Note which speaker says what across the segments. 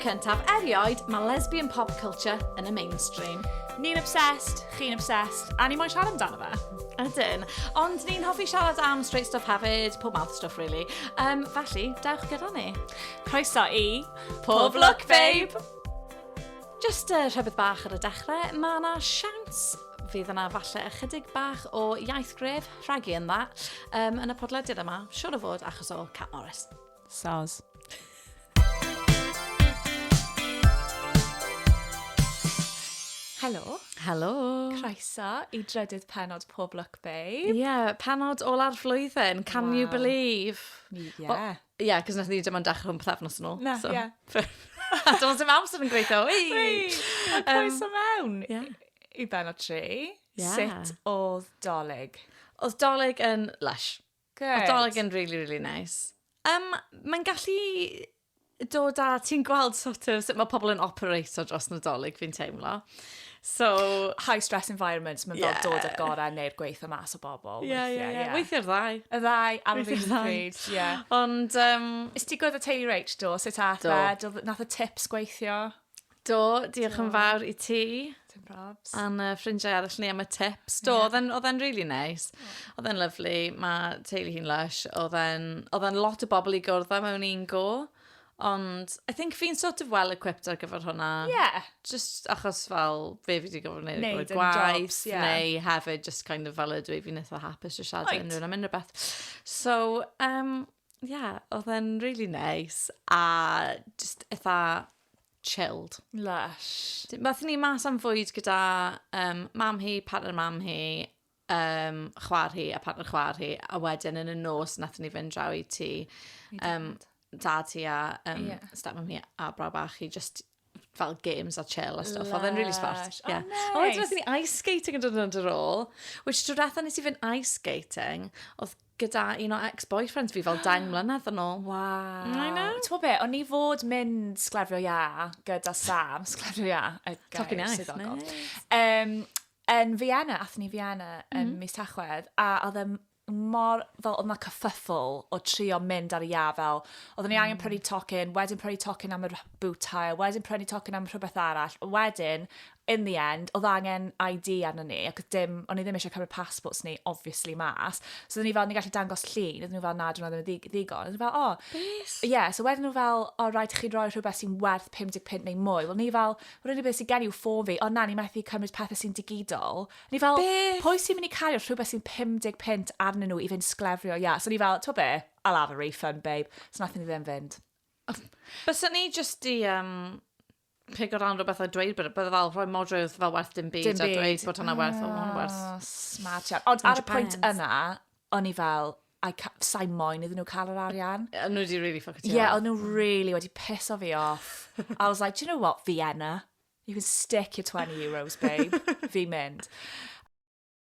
Speaker 1: cyntaf, erioed, mae lesbian pop culture yn y mainstream.
Speaker 2: Ni'n obsessed, chi'n obsessed, a ni moyn siarad amdano fe.
Speaker 1: Ydyn, ond ni'n hoffi siarad am straight stuff hefyd, pob mouth stuff really. Felly, dewch gyda ni.
Speaker 2: Croeso i
Speaker 1: Pob look, babe! Just rhywbeth bach ar y dechrau, mae yna siawns fydd yna falle ychydig bach o iaith gref, rhagi yn dda, yn y podlediad yma, siwr o fod achos o Cat Morris.
Speaker 2: Soz. Helo.
Speaker 1: Helo.
Speaker 2: Croeso i drydydd pennod Pob Look, babe.
Speaker 1: Yeah, pennod ola'r flwyddyn, can you believe?
Speaker 2: Yeah.
Speaker 1: Yeah, cos nath ni dim ond dechrau yn pethefnos yn ôl.
Speaker 2: Na,
Speaker 1: so.
Speaker 2: ie.
Speaker 1: Does dim amser yn gweithio.
Speaker 2: Croeso mewn
Speaker 1: Yeah.
Speaker 2: i bennod 3.
Speaker 1: Yeah.
Speaker 2: Sut oedd dolyg?
Speaker 1: Oedd dolyg yn lush.
Speaker 2: Good.
Speaker 1: Oedd dolyg yn really, really nice. Mae'n gallu dod a ti'n gweld sort of sut mae pobl yn operato dros Nadolig, fi'n teimlo. So,
Speaker 2: High stress environments, mae'n fel dod ar gorau neu'r gweithio mas o bobl.
Speaker 1: yeah. Weithio'r ddau.
Speaker 2: Y ddau, ar y
Speaker 1: Weithio'r
Speaker 2: fin
Speaker 1: ddau.
Speaker 2: pryd, ie.
Speaker 1: Ond,
Speaker 2: Is ti gwybod y teulu reit, do? Sut ath
Speaker 1: Do.
Speaker 2: fe? Nath y tips gweithio?
Speaker 1: diolch yn fawr i ti.
Speaker 2: Tim probs.
Speaker 1: A'n ffrindiau arall ni am y tips. Do, oedd e'n really nice. Oedd e'n lyflu. Mae teulu hi'n lush. Oedd e'n lot o bobl i gwrdd mewn un go. Ond, I think fi'n sort of well-equipped ar gyfer hwnna.
Speaker 2: Yeah.
Speaker 1: Just achos fel, fe fi wedi gofod wneud
Speaker 2: Neud yn
Speaker 1: gwaith,
Speaker 2: jobs, yeah.
Speaker 1: neu hefyd just kind of fel y dwi fi'n eitha hapus o siarad
Speaker 2: Right.
Speaker 1: unrhyw am unrhyw beth. So, yeah, oedd e'n really nice. A just eitha chilled.
Speaker 2: Lush.
Speaker 1: Mathon ni mas am fwyd gyda mam hi, partner mam hi, chwar hi a partner chwar hi, a wedyn yn y nos nathon ni fynd draw i ti. Dad hi a stepmom hi a bra bach hi, just fel games a chill a stuff. Oedd e'n really smart.
Speaker 2: Lush.
Speaker 1: Yeah.
Speaker 2: Oh,
Speaker 1: A wedyn
Speaker 2: nice.
Speaker 1: nathon ni ice skating yn dod ar ôl, which drwy ratha nes i fynd ice skating, oedd gyda un o ex-boyfriends fi fel 2 mlynedd yn ôl.
Speaker 2: Wow.
Speaker 1: I know.
Speaker 2: Ti'n be, o'n i fod mynd sglefrio ia gyda Sam, sglefrio ia, y
Speaker 1: Tocyn
Speaker 2: gair
Speaker 1: iaith,
Speaker 2: swyddogol.
Speaker 1: nice.
Speaker 2: Yn Vienna, athyn ni Vienna yn mis Tachwedd, a oedd e mor, fel oedd na cyffyffl o trio mynd ar y ia fel, oedden ni angen prynu tocyn, wedyn prynu tocyn am y boot hire, wedyn prynu tocyn am rhywbeth arall, wedyn, in the end, oedd angen ID arno ni, ac o'n i ddim eisiau cymryd passports ni, obviously, mas. So, ni gallu dangos llun, oedden nhw fel, na, dwi'n ddim yn ddigon. Oedden nhw fel,
Speaker 1: Beth?
Speaker 2: yeah, so wedyn nhw fel, rhaid chi roi rhywbeth sy'n werth 50 pint neu mwy. Wel, ni fel, yr unig beth sy'n gen i yw ffôn fi, na, ni methu cymryd pethau sy'n digidol. Ni fel,
Speaker 1: Beth?
Speaker 2: pwy sy'n mynd i cael rhywbeth sy'n 50 pint arnyn nhw i fynd sglefrio, yeah. So ni fel, to be, I'll have a refund, babe. So nath ni ddim fynd.
Speaker 1: Bysa ni just i pig o ran rhywbeth a dweud, bydde fel rhoi modrydd fel werth dim byd, a dweud bod hwnna werth, o hwnna werth.
Speaker 2: Smart iawn. Ond ar y pwynt
Speaker 1: £100.
Speaker 2: yna, o'n i fel, sa'i moyn iddyn nhw cael yr arian.
Speaker 1: Nhw wedi really fuck it
Speaker 2: Yeah, oedd nhw really wedi pisso fi off. I was like, do you know what, Vienna? You can stick your €20, babe. Fi mynd.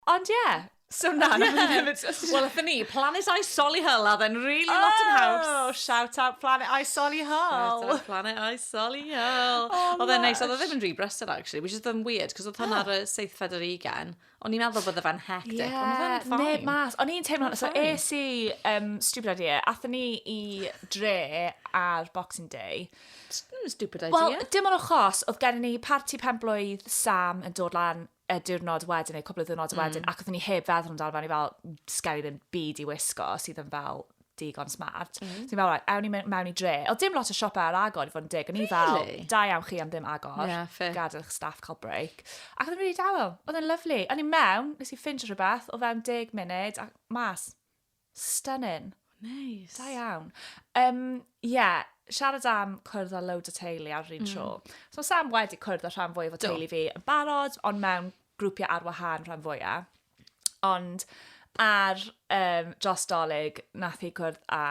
Speaker 2: Ond yeah, so na.
Speaker 1: Wel, ythyn ni, Planet I Solihull, a then really lot yn haws.
Speaker 2: Oh, shout out Planet I Solihull.
Speaker 1: Planet I Solihull.
Speaker 2: Oh,
Speaker 1: Oedd e'n neis, oedd e
Speaker 2: lush.
Speaker 1: ddim yn rebrysted, actually, which is then weird, cos oedd hwnna ar y 7th ugain. O'n i'n meddwl bod e fe'n hectic, ond oedd e'n fine.
Speaker 2: neb mas. O'n i'n teimlo, so
Speaker 1: Fine.
Speaker 2: es i, stupid idea, athyn ni i dre ar Boxing Day.
Speaker 1: Stupid idea.
Speaker 2: Wel, dim ond achos, oedd gen ni parti penblwydd Sam yn dod lan y diwrnod wedyn, neu cwbl o ddiwrnod wedyn, ac oedden ni heb feddwl amdano fe, ni fel, sgeri ddim byd i wisgo, sydd yn fel digon smart. So ni fel, right, awn ni mewn i dre. Oedd dim lot o siopau ar agor i fod yn dig, o'n i fel,
Speaker 1: Really?
Speaker 2: da iawn chi am ddim agor.
Speaker 1: Yeah, fair.
Speaker 2: Gadw'ch staff cael break. Ac oedd yn really dawel, oedd yn lyflu. O'n i mewn, nes i ffindio rhywbeth, o fewn 10 munud, a mas. Stunning.
Speaker 1: Nice.
Speaker 2: Da iawn. Yeah, siarad am cwrdd a loads o teulu ar yr un tro. So Sam wedi cwrdd â rhan fwyaf o teulu fi yn barod, ond mewn grwpiau ar wahân rhan fwyaf. Ond ar dros dolyg, nath i cwrdd â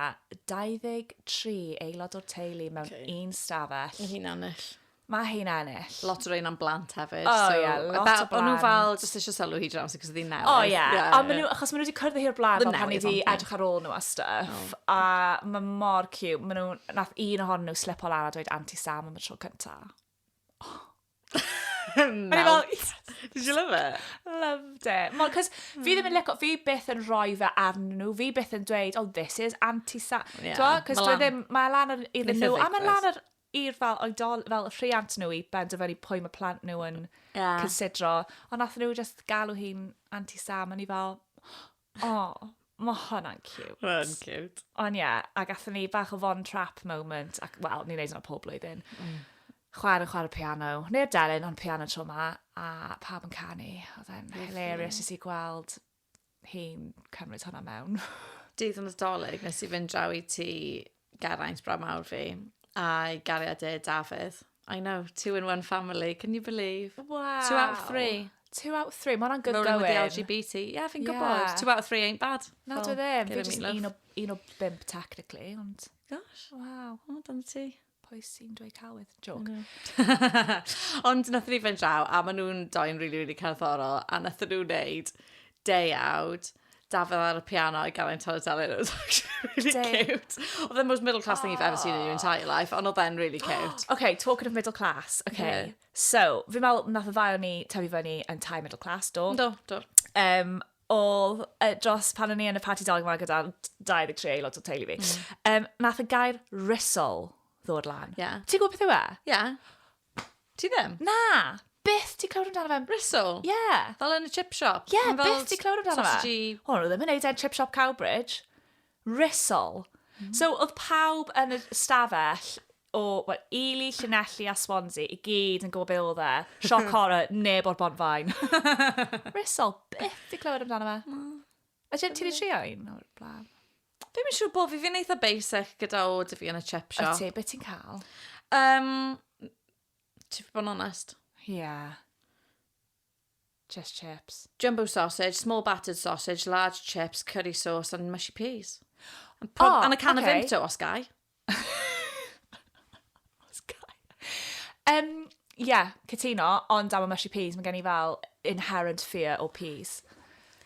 Speaker 2: 23 aelod o'r teulu mewn un stafell.
Speaker 1: Mae hi'n ennill.
Speaker 2: Mae hi'n ennill.
Speaker 1: Lot o rein am blant hefyd.
Speaker 2: Oh,
Speaker 1: so,
Speaker 2: yeah, lot o
Speaker 1: O'n nhw
Speaker 2: blant.
Speaker 1: fel, just eisiau sylw hi draws, cos ddim newydd.
Speaker 2: Oh, yeah. Achos maen nhw wedi cwrdd hi'r blaen fel pan ni
Speaker 1: newydd,
Speaker 2: wedi
Speaker 1: ond, ie.
Speaker 2: edrych ar ôl nhw a stuff. A mae mor cute. Nath un ohonyn nhw slipo lan a dweud anti-Sam am y tro cynta.
Speaker 1: Melt. Did you love it?
Speaker 2: Loved it. Cos fi ddim yn licio, fi byth yn rhoi fe arnyn nhw, fi byth yn dweud, oh, this is anti-Sam.
Speaker 1: Yeah,
Speaker 2: Cos
Speaker 1: ma' lan-
Speaker 2: mae lan ar iddyn
Speaker 1: Neithiwr
Speaker 2: nhw, a mae lan ar i'r fel rhiant nhw i benderfynu pwy mae plant nhw yn considero. Ond nath nhw just galw hi'n anti-Sam, a ni fel, mae hwnna'n cute.
Speaker 1: Mae'n cute.
Speaker 2: Ond ie, a gathon ni bach o Von Trapp moment, ac wel, ni'n neud yna pob blwyddyn. Chwarae piano. Neu'r delyn, ond piano tro ma, a pawb yn canu. Oedd e'n hilarious i gweld hi'n cymryd hwnna mewn.
Speaker 1: Dydd yn Nadolig, nes i fynd draw i ti Geraint bra mawr fi, a'i gariad Dafydd. I know, 2-in-1 family, can you believe?
Speaker 2: Wow.
Speaker 1: 2 out of 3.
Speaker 2: 2 out of 3, mae hwnna'n good
Speaker 1: Rolling
Speaker 2: going.
Speaker 1: with the LGBT. Yeah, fi'n gwybod. 2 out of 3 ain't bad.
Speaker 2: Na, dwi ddim. Fi just un o 5 technically, ond...
Speaker 1: Gosh.
Speaker 2: Wow.
Speaker 1: O, dan ti.
Speaker 2: Pwy sy'n dweud calwydd? Joke.
Speaker 1: Ond nath ni fynd draw, a maen nhw'n doi'n really cerddorol, a nath nhw'n neud day out, Dafydd ar y piano i gael ein tad y dalyn. It was actually really cute. Oedd the most middle class thing you've ever seen in your entire life, ond oedd e'n really cute.
Speaker 2: Okay, talking of middle class. Okay. So, fi'n meddwl nath o ddau o'n ni tyfu fyny yn tai middle class, do?
Speaker 1: Do.
Speaker 2: Oedd dros pan o'n ni yn y party dolig yma gyda 23 aelod o teulu fi. Nath y gair rissol ddod lan.
Speaker 1: Yeah.
Speaker 2: Ti'n gwybod beth yw e?
Speaker 1: Yeah. Ti ddim?
Speaker 2: Na! Byth ti clywed amdano fe?
Speaker 1: Rissol?
Speaker 2: Yeah.
Speaker 1: Fel yn y chip shop?
Speaker 2: Yeah, byth ti clywed amdano fe?
Speaker 1: Sausage...
Speaker 2: Hwn, oedd ddim yn neud e'n chip shop Cowbridge. Rissol. So, oedd pawb yn y stafell o Ely, Llanelli a Swansea i gyd yn gwybod beth oedd e. Sioc horror, neb o'r Bonfain. Rissol, byth ti clywed amdano fe? A ti wedi trio un o'r blaen?
Speaker 1: Fi'n siŵr bod fi'n eitha basic gyda o dy fi yn y chip shop.
Speaker 2: O ti, beth ti'n cael?
Speaker 1: Ti'n bod yn honest?
Speaker 2: Yeah. Just chips.
Speaker 1: Jumbo sausage, small battered sausage, large chips, curry sauce and mushy peas. And, and a can of Vimto, Oscar.
Speaker 2: Yeah, cytuno, ond am y mushy peas, mae gen I fel inherent fear o peas.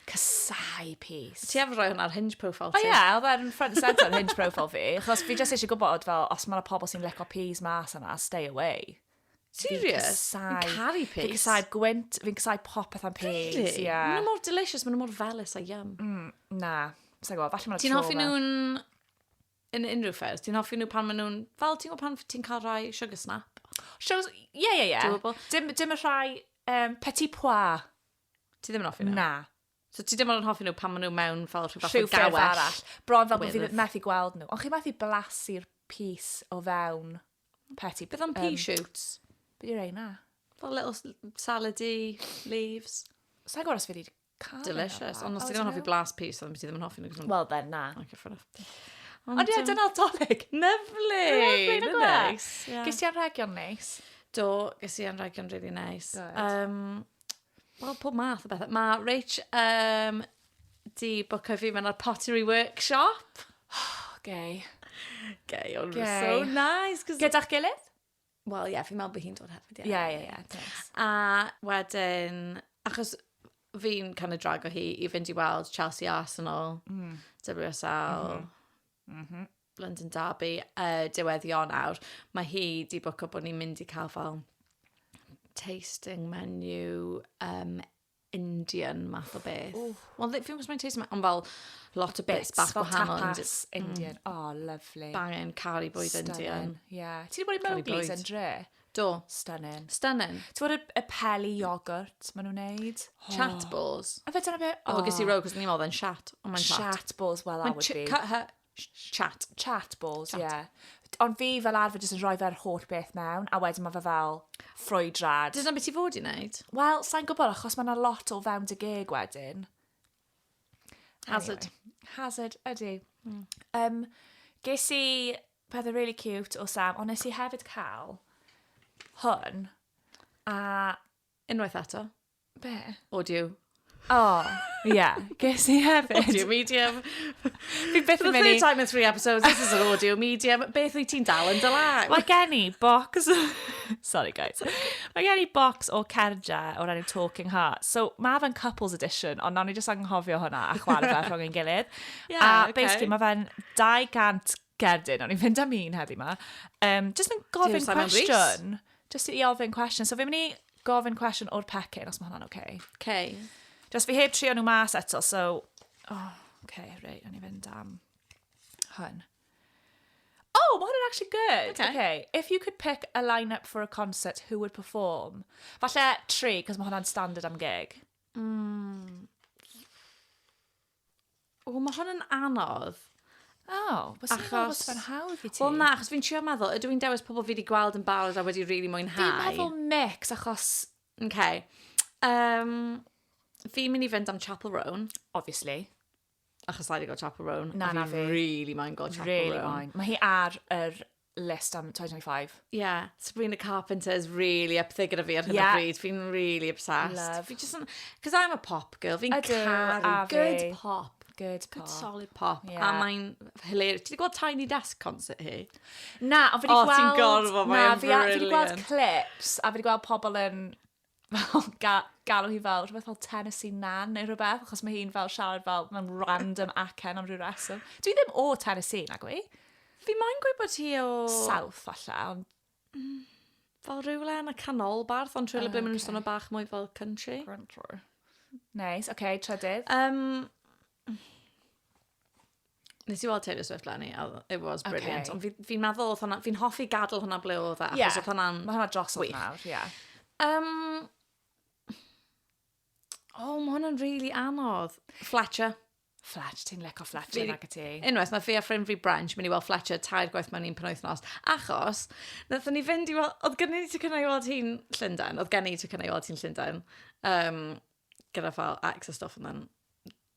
Speaker 2: Casau peas.
Speaker 1: Ti efo rhoi hwnna ar Hinge profile ti?
Speaker 2: O ie, oedd e'n front and centre ar Hinge profile fi. Achos fi just eisiau gwybod fel, os mae'na pobl sy'n licio peas mas yna, stay away.
Speaker 1: Serious? Fi'n caru peas.
Speaker 2: Fi'n casau gwynt, fi'n casau popeth am peas.
Speaker 1: Really?
Speaker 2: Yeah.
Speaker 1: Maen nhw mor delicious, maen nhw mor felys a yum.
Speaker 2: Na, sa'n gwybod, falle mae'n
Speaker 1: Ti'n hoffi nhw'n yn unrhyw ffyrdd? Ti'n hoffi nhw pan maen nhw'n... Fel ti'n gwybod pan ti'n cael rhai sugar snap?
Speaker 2: Yeah. Dim y rhai petit pois.
Speaker 1: Ti ddim yn hoffi nhw?
Speaker 2: Na.
Speaker 1: So ti ddim yn hoffi nhw pan maen nhw mewn fel rhyw fath o
Speaker 2: gawell arall. Bron fel bod fi methu gweld nhw. Ond chi methu blasu'r pys o fewn petit...
Speaker 1: Beth am pea shoots?
Speaker 2: Beth yw'r ein na?
Speaker 1: Fel little salady leaves.
Speaker 2: Sa'n gwrs fi wedi cael.
Speaker 1: Delicious. Ond os ti ddim yn hoffi blas peas, so ti ddim yn hoffi nhw.
Speaker 2: Well then, na.
Speaker 1: Okay, fair enough.
Speaker 2: Ond ie, dyna'r dolyg.
Speaker 1: Lyfli. Nice.
Speaker 2: Ges ti anrhegion neis?
Speaker 1: Do, ges i anrhegion really nice. Wel, pob math o bethau. Mae Rach di bwcio fi mewn ar pottery workshop.
Speaker 2: Gay.
Speaker 1: Gay, ond so nice.
Speaker 2: Gyda'ch gilydd?
Speaker 1: Wel, ie, fi'n meddwl bod hi'n dod hefyd.
Speaker 2: Ie.
Speaker 1: A wedyn, achos fi'n kind of drago hi i fynd i weld Chelsea Arsenal, WSL, London Derby, diweddion awr. Mae hi di bwcio bod ni'n mynd i cael fel tasting menu Indian math o beth. Wel, fi'n gwybod mae'n tasting menu, ond fel lot o bits bach gwahanol.
Speaker 2: Tapas Indian. Oh, lovely.
Speaker 1: Bangin, curry boyd Indian.
Speaker 2: Yeah. Ti wedi bod i Mowgli's yn dre?
Speaker 1: Do.
Speaker 2: Stunning.
Speaker 1: Ti
Speaker 2: bod y peli yogurt maen nhw'n neud?
Speaker 1: Chat balls.
Speaker 2: A fe dyna beth?
Speaker 1: O, ges i row, cos ni'n meddwl yn chat. Ond mae'n chat.
Speaker 2: Chat balls, well, that would be.
Speaker 1: Cut her. Chat.
Speaker 2: Chat balls, yeah. Ond fi fel arfer jyst yn rhoi fe'r holl beth mewn, a wedyn mae fe fel ffrwydrad.
Speaker 1: Dyna beth ti fod i wneud?
Speaker 2: Wel, sa'n gwybod, achos mae yna lot o fewn dy geg wedyn.
Speaker 1: Hazard.
Speaker 2: Hazard, ydy. Ges i pethau really cute o Sam, ond nes i hefyd cael hwn, a...
Speaker 1: Unwaith eto.
Speaker 2: Be?
Speaker 1: Audio.
Speaker 2: Oh, yeah. Ges i hefyd.
Speaker 1: Audio medium.
Speaker 2: Fi byth yn mynd i...
Speaker 1: For the third time in 3 episodes, this is an audio medium. Beth wyt ti'n dal yn dylag?
Speaker 2: Mae gen i box... Sorry, guys. Mae gen i box o cerdja o'r enw Talking Heart. So, mae fe'n couples edition, ond nawn ni jyst anghofio hwnna a chwarae fe rhwng ein gilydd. Basically, mae fe'n 200 gerdyn, ond i'n fynd am un heddi ma. Just yn gofyn cwestiwn. Just i ofyn cwestiwn. So, fi'n mynd i gofyn cwestiwn o'r pecyn, os mae hwnna'n okay.
Speaker 1: Okay.
Speaker 2: Just fi heb trio nhw mas eto, so... Oh, okay, right, o'n i fynd am hwn. Oh, mae hwnna'n actually good. Okay. If you could pick a line-up for a concert, who would perform? Falle 3, because mae hwnna'n standard am gig.
Speaker 1: O, mae hwn yn anodd.
Speaker 2: Bys i'n meddwl bod fe'n hawdd i ti.
Speaker 1: Wel na, achos fi'n trio meddwl, ydw i'n dewis pobl fi wedi gweld yn barod a wedi really mwynhau?
Speaker 2: Fi'n meddwl mix, achos...
Speaker 1: Okay. Fi'n mynd i fynd am Chapel Roan.
Speaker 2: Obviously.
Speaker 1: Achos I wedi gweld Chapel Roan.
Speaker 2: Na fi.
Speaker 1: Really moyn gweld Chapel
Speaker 2: Really
Speaker 1: Roan.
Speaker 2: moyn. Mae hi ar yr list am 2025.
Speaker 1: Yeah, Sabrina Carpenter is really up there gyda fi ar hyn o bryd. Fi'n really obsessed.
Speaker 2: Love.
Speaker 1: Because I'm a pop girl. Fi'n caru good pop. Good solid pop.
Speaker 2: Yeah.
Speaker 1: A mae'n hilarious. Ti wedi gweld Tiny Desk concert hi?
Speaker 2: Na, ond fi wedi gweld...
Speaker 1: ti'n gorfod, mae'n brilliant.
Speaker 2: Fi wedi gweld clips, a fi wedi gweld pobl yn galw hi fel rhywbeth fel Tennessee Nan neu rhywbeth, achos mae hi'n fel siarad fel mewn random acen am rhyw reswm. Dwi ddim o Tennessee, nag wy?
Speaker 1: Fi moyn gweud bod hi o...
Speaker 2: South, falle, ond...
Speaker 1: Fel rhywle yn y canolbarth, ond trwy'n ble maen nhw'n sôn o bach mwy fel country.
Speaker 2: Nice, okay, trydydd.
Speaker 1: Nes i weld Taylor Swift lenni, it was brilliant. Ond fi'n meddwl, fi'n hoffi gadael hwnna ble oedd e, achos oedd hwnna'n...
Speaker 2: Mae hwnna drosodd nawr, ie.
Speaker 1: Mae hwnna'n really anodd. Fletcher.
Speaker 2: Ti'n leco Fletcher nag y ti.
Speaker 1: Unwaith, mae fi a ffrind fi Branch mynd i weld Fletcher 3 gwaith mewn un penwythnos. Achos, nathon ni fynd i weld... Oedd gen i ti cynnau i weld hi'n Llundain. Oedd gen i ti cynnau i weld hi'n Llundain. Gyda fel X a stuff and then...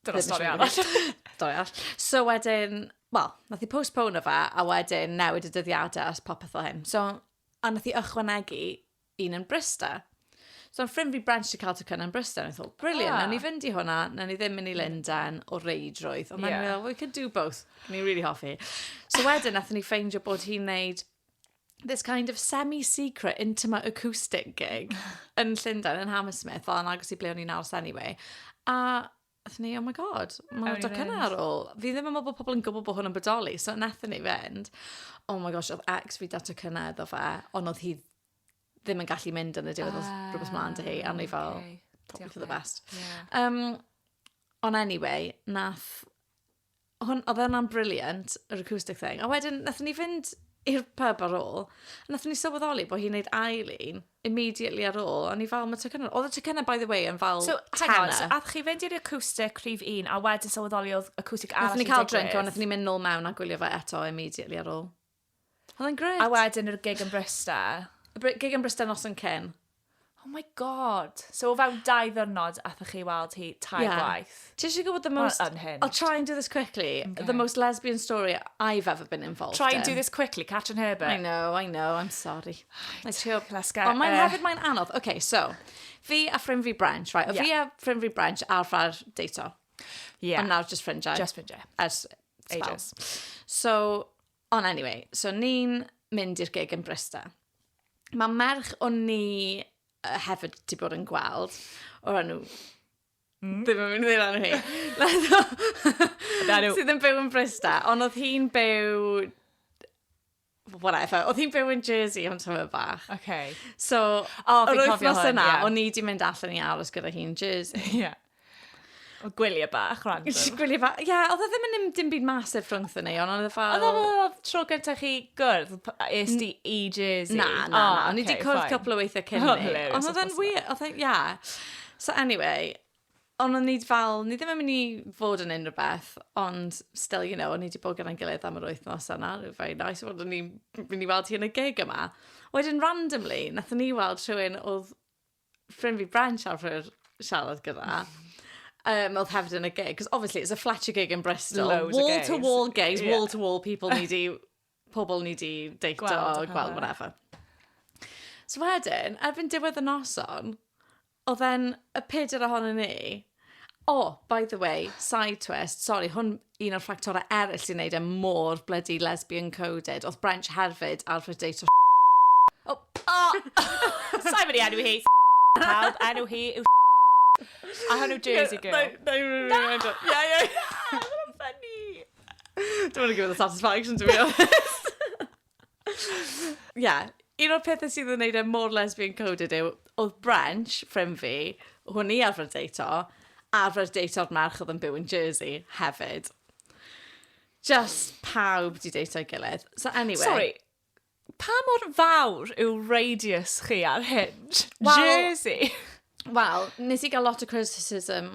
Speaker 2: Dyna stori arall.
Speaker 1: Stori arall. So wedyn... Wel, nath i postpone o fe, a wedyn newid y dyddiadau as popeth o hyn. So, a nath i ychwanegu un yn Bristol. So, yn ffrind fi Branch i cael tocynnau yn Bristol. I thought, brilliant, nawn ni fynd i hwnna, nawn ni ddim mynd i Llundain o reidrwydd. Ond mae'n meddwl, we could do both. Ni'n really hoffi. So, wedyn, nathon ni ffeindio bod hi'n neud this kind of semi-secret, intimate acoustic gig yn Llundain, yn Hammersmith, fel yn agos i ble o'n i'n aros anyway. A nathon ni, oh my god, mae'n tocynnau ar ôl. Fi ddim yn meddwl bod pobl yn gwybod bod hwn yn bodoli. So, nathon ni fynd, oh my gosh, oedd ex fi da tocynnau iddo fe, ond oedd hi ddim yn gallu mynd yn y diwedd oedd rhywbeth mlaen dy hi, a ni fel, probably for the best. Ond anyway, oedd hwnna'n brilliant, yr acoustic thing. A wedyn, nathon ni fynd i'r pub ar ôl, a nathon ni sylweddoli bod hi'n neud Eileen immediately ar ôl, a ni fel, mae tocynnau, oedd y tocynnau, by the way, yn fel tenor.
Speaker 2: So, ath chi fynd i'r acoustic rhif 1, a wedyn sylweddoli oedd acoustic arall
Speaker 1: nathon ni cael drink, a nathon ni mynd nôl mewn a gwylio fe eto immediately ar ôl. Oedd e'n great.
Speaker 2: A wedyn yr gig yn Bristol.
Speaker 1: Y gig yn Bristol nos yn cyn.
Speaker 2: Oh my god. So o fewn 2 ddwrnod athach chi weld hi 3 gwaith.
Speaker 1: Do you gwybod the most... I'll try and do this quickly. Okay. The most lesbian story I've ever been involved in.
Speaker 2: Try and do this quickly, Catrin Herbert.
Speaker 1: I know, I'm sorry.
Speaker 2: Let's go.
Speaker 1: Ond mae'n hefyd mae'n anodd. Okay, so, fi a ffrind fi Branch, right? O fi a ffrind fi Branch arfer deito.
Speaker 2: Yeah.
Speaker 1: And now just ffrindiau.
Speaker 2: Just ffrindiau.
Speaker 1: As spouse. So, on anyway, so ni'n mynd i'r gig yn Bristol. Mae merch o'n ni hefyd ti bod yn gweld o'r enw ddim yn mynd i'r enw hi sydd yn byw yn Bristol, ond oedd hi'n byw whatever, oedd hi'n byw yn Jersey am tyma bach. So yr wythnos yna o'n i di mynd allan i aros gyda hi'n Jersey.
Speaker 2: O gwyliau bach, random.
Speaker 1: Gwyliau bach, oedd e ddim yn dim byd masif rhwngth ni, ond oedd e fel...
Speaker 2: Oedd tro gyntaf chi gwrdd, est di i Jersey?
Speaker 1: Na, o'n i di cwrdd couple o weithiau cyn ni. Ond oedd e'n wir, So anyway, ond o'n i fel, ni ddim yn mynd i fod yn unrhyw beth, ond still, o'n i di bod gyda'n gilydd am yr wythnos yna, very nice, ond o'n i mynd i weld hi yn y gig yma. Wedyn randomly, nathon ni weld rhywun oedd ffrind fi Branch arfer siarad gyda, oedd hefyd yn y gig, because obviously it's a Fletcher gig in Bristol. Wall-to-wall gays, wall-to-wall people pobl ni di deito, gweld, whatever. So wedyn, erbyn diwedd y noson, oedd e'n y peder ohonyn ni. Oh, by the way, side twist, sorry, hwn un o'r ffactorau eraill sy'n neud e mor bloody lesbian coded. Oedd Branch hefyd arfer deito
Speaker 2: Sa'i mynd i enw hi. Pawb, enw hi yw a hwnnw Jersey girl.
Speaker 1: No. Yeah.
Speaker 2: That's funny.
Speaker 1: Don't want to give it the satisfaction, to be honest. Un o'r pethau sydd yn neud e mor lesbian coded yw, oedd Branch, ffrind fi, hwn i arfer deito'r merch oedd yn byw yn Jersey hefyd. Just pawb di deito'i gilydd. So anyway.
Speaker 2: Sorry, Pa mor fawr yw radius chi ar Hinge?
Speaker 1: Wel-
Speaker 2: Jersey.
Speaker 1: Wel, nes i gael lot o criticism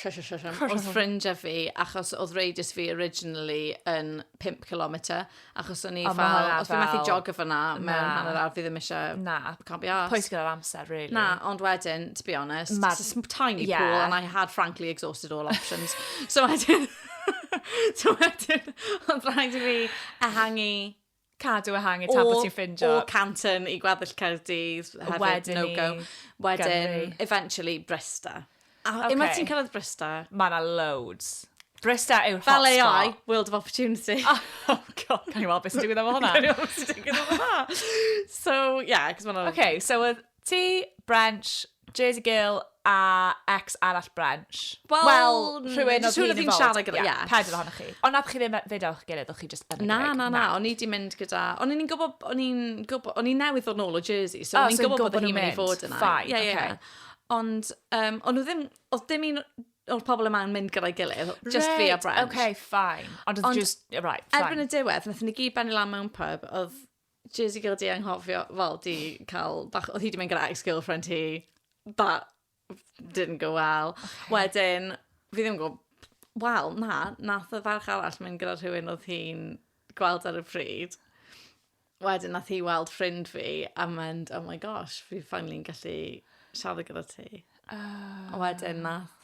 Speaker 1: wrth ffrindiau fi, achos oedd radius fi originally yn 5 kilometr, achos o'n i
Speaker 2: O, ma'
Speaker 1: fel,
Speaker 2: hwnna
Speaker 1: os fi'n methu
Speaker 2: fel-
Speaker 1: jog o fyna mewn
Speaker 2: Na.
Speaker 1: hanner awr, fi ddim eisiau,
Speaker 2: Na.
Speaker 1: can't be arsed.
Speaker 2: Pwys gyda'r amser, really.
Speaker 1: Na, ond wedyn, to be honest, it's a tiny
Speaker 2: yeah.
Speaker 1: pool, and I had frankly exhausted all options. So wedyn, ond rhaid i fi ehangu
Speaker 2: Cadw ehangu tan bod ti'n ffindio.
Speaker 1: o Canton i gweddill Caerdydd, hefyd,
Speaker 2: Wedyn
Speaker 1: no
Speaker 2: i
Speaker 1: go. Wedyn,
Speaker 2: Gymru.
Speaker 1: eventually, Brista. A
Speaker 2: Okay.
Speaker 1: unwaith ti'n cyrraedd Brista,
Speaker 2: Mae yna loads. Brista yw'r
Speaker 1: fel AI,
Speaker 2: hotspot.
Speaker 1: World of Opportunity.
Speaker 2: Oh, God. Can i weld beth sy'n digwydd efo hwnna?
Speaker 1: So, yeah, cos ma'n...
Speaker 2: Okay, so oedd ti, Branch, Jersey Girl a ex arall Branch.
Speaker 1: Wel,
Speaker 2: rhywun
Speaker 1: jyst
Speaker 2: oedd
Speaker 1: rhywun
Speaker 2: hi'n
Speaker 1: oedd hi'n
Speaker 2: involved.
Speaker 1: siarad gyda,
Speaker 2: Ie,
Speaker 1: ie.
Speaker 2: Pedwar ohonoch chi. Ond nath chi ddim fideo o'ch gilydd, o'ch chi just yn y
Speaker 1: Na,
Speaker 2: gig?
Speaker 1: o'n i di mynd gyda... O'n i'n newydd ddod nôl o Jersey, so o'n i'n
Speaker 2: so
Speaker 1: gwybod
Speaker 2: gwbod
Speaker 1: bod hi'n
Speaker 2: nhw'n
Speaker 1: mynd i
Speaker 2: mynd.
Speaker 1: fod yna.
Speaker 2: Fine,
Speaker 1: Ie, ie.
Speaker 2: okay.
Speaker 1: Ond, o'n nhw ddim... Oedd dim un o'r pobl yma'n mynd gyda'i gilydd, just fi a Branch.
Speaker 2: Okay, fine. Ond oedd just, right,
Speaker 1: Erbyn
Speaker 2: fine.
Speaker 1: y diwedd, nath ni gyd benni lan mewn pub, oedd Jersey Girl di anghofio, fel, di cael... Oedd hi di mynd gyda ex-girlfriend hi, that didn't go well. Okay. Wedyn, fi ddim yn gwybod, wel, nath y ferch arall mynd gyda rhywun oedd hi'n gweld ar y pryd. Wedyn, nath hi weld ffrind fi, a mynd, oh my gosh, fi finally'n gallu siarad gyda ti. Wedyn, nath...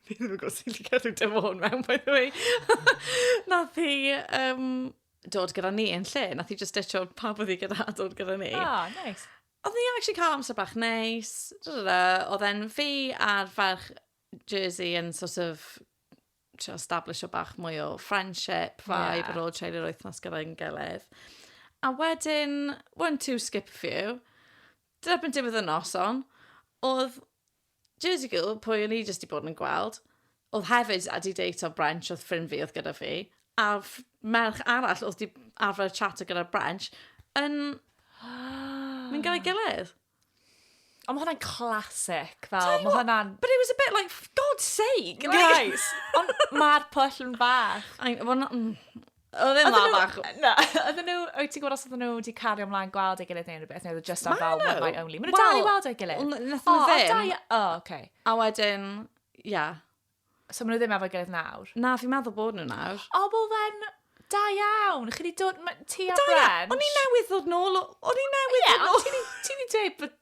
Speaker 1: Fi ddim yn gwybod sy'n gallu cadw dim o'n mewn, by the way. Nath hi dod gyda ni yn lle. Nath hi just ditcho pa bod hi gyda dod gyda ni.
Speaker 2: Oh, nice.
Speaker 1: Oedd ni actually cael amser bach neis. Oedd e'n fi a'r ferch Jersey yn sort of trio establish o bach mwy o friendship vibe ar ôl treulio'r wythnos gyda'n gilydd. A wedyn, 1, 2, skip a few. Derbyn diwedd y noson, oedd Jersey Girl, pwy o'n i jyst i bod yn gweld, oedd hefyd a di date o Branch oedd ffrind fi oedd gyda fi, a merch arall oedd di arfer chat o gyda Branch, yn mynd gyda'i gilydd.
Speaker 2: Ond mae hwnna'n classic, fel, mae hwnna'n...
Speaker 1: But it was a bit like, for God's sake!
Speaker 2: Guys, ond mae'r pwll yn fach.
Speaker 1: Oedd ddim la bach.
Speaker 2: Na, oedden nhw, wyt ti'n gwybod os oedden nhw wedi cario ymlaen gweld ei gilydd neu rhywbeth, neu just am fel one night only. Maen nhw dal i weld ei gilydd.
Speaker 1: Nath nhw ddim.
Speaker 2: Okay.
Speaker 1: A wedyn, yeah.
Speaker 2: So maen nhw ddim efo'i gilydd nawr?
Speaker 1: Na, fi'n meddwl bod nhw nawr.
Speaker 2: O, well then, da iawn. Chi wedi dod, ti a Branch.
Speaker 1: O'n i newydd ddod nôl. O'n i newydd ddod nôl.
Speaker 2: Ti wedi dweud, but,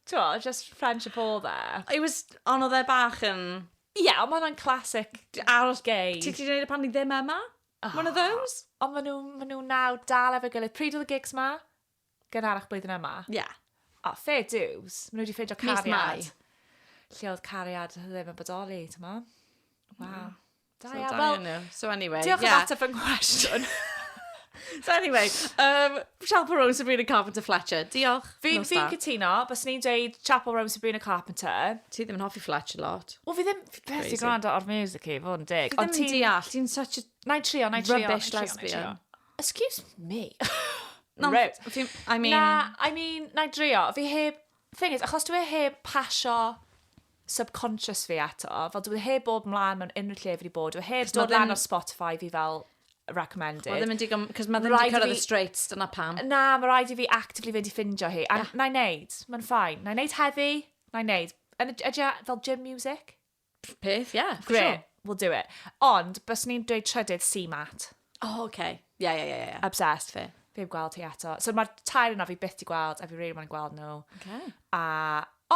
Speaker 2: just friendship all there.
Speaker 1: It was, ond oedd e bach yn...
Speaker 2: Ie, ond mae hwnna'n classic
Speaker 1: Aros
Speaker 2: gay.
Speaker 1: Ti wedi gwneud y pan ni ddim yma? One of those?
Speaker 2: Ond maen nhw naw dal efo'i gilydd. Pryd oedd y gigs ma? Gynharach blwyddyn yma?
Speaker 1: Yeah.
Speaker 2: O, fair dues. Maen nhw wedi ffeindio
Speaker 1: Mis
Speaker 2: cariad.
Speaker 1: Mai.
Speaker 2: Lle oedd cariad ddim yn bodoli, ti'n ma? Wow. Da
Speaker 1: So,
Speaker 2: iawn.
Speaker 1: da
Speaker 2: Wel,
Speaker 1: nhw. So anyway,
Speaker 2: diolch yn
Speaker 1: yeah.
Speaker 2: ateb yn cwestiwn.
Speaker 1: So anyway, Chapel Row, Sabrina Carpenter Fletcher. Diolch.
Speaker 2: Fi'n cytuno, bys ni'n dweud Chapel Row Sabrina Carpenter.
Speaker 1: Ti ddim yn hoffi Fletcher lot.
Speaker 2: Wel, fi ddim... Beth i gwrando o'r music i, fod yn dig.
Speaker 1: Ti ddim yn deall. Ti'n such a
Speaker 2: Na i trio.
Speaker 1: rubbish lesbian.
Speaker 2: Excuse me.
Speaker 1: No,
Speaker 2: Rude.
Speaker 1: I mean...
Speaker 2: Na i drio. Fi heb... Thing is, achos dwi heb pasio subconscious fi eto, fel dwi heb bod mlaen mewn unrhyw lle fi wedi bod. Dwi heb dod lan ar Spotify fi fel recommended.
Speaker 1: Wel, ddim yn digon... Cos mae ddim wedi cyrraedd y straights, dyna pam.
Speaker 2: Na, mae rhaid i fi actively fynd i ffindio hi. A na i neud. Mae'n ffain. Na i neud heddi. Na i neud. Ydy fel gym music?
Speaker 1: Peth, yeah.
Speaker 2: Great. We'll do it. Ond, bys ni'n dweud trydydd C-Mat.
Speaker 1: Oh, okay. Yeah.
Speaker 2: Obsessed. Fi heb gweld hi eto. So mae'r tair yna fi byth i gweld, a fi really mae'n gweld nhw.
Speaker 1: Okay.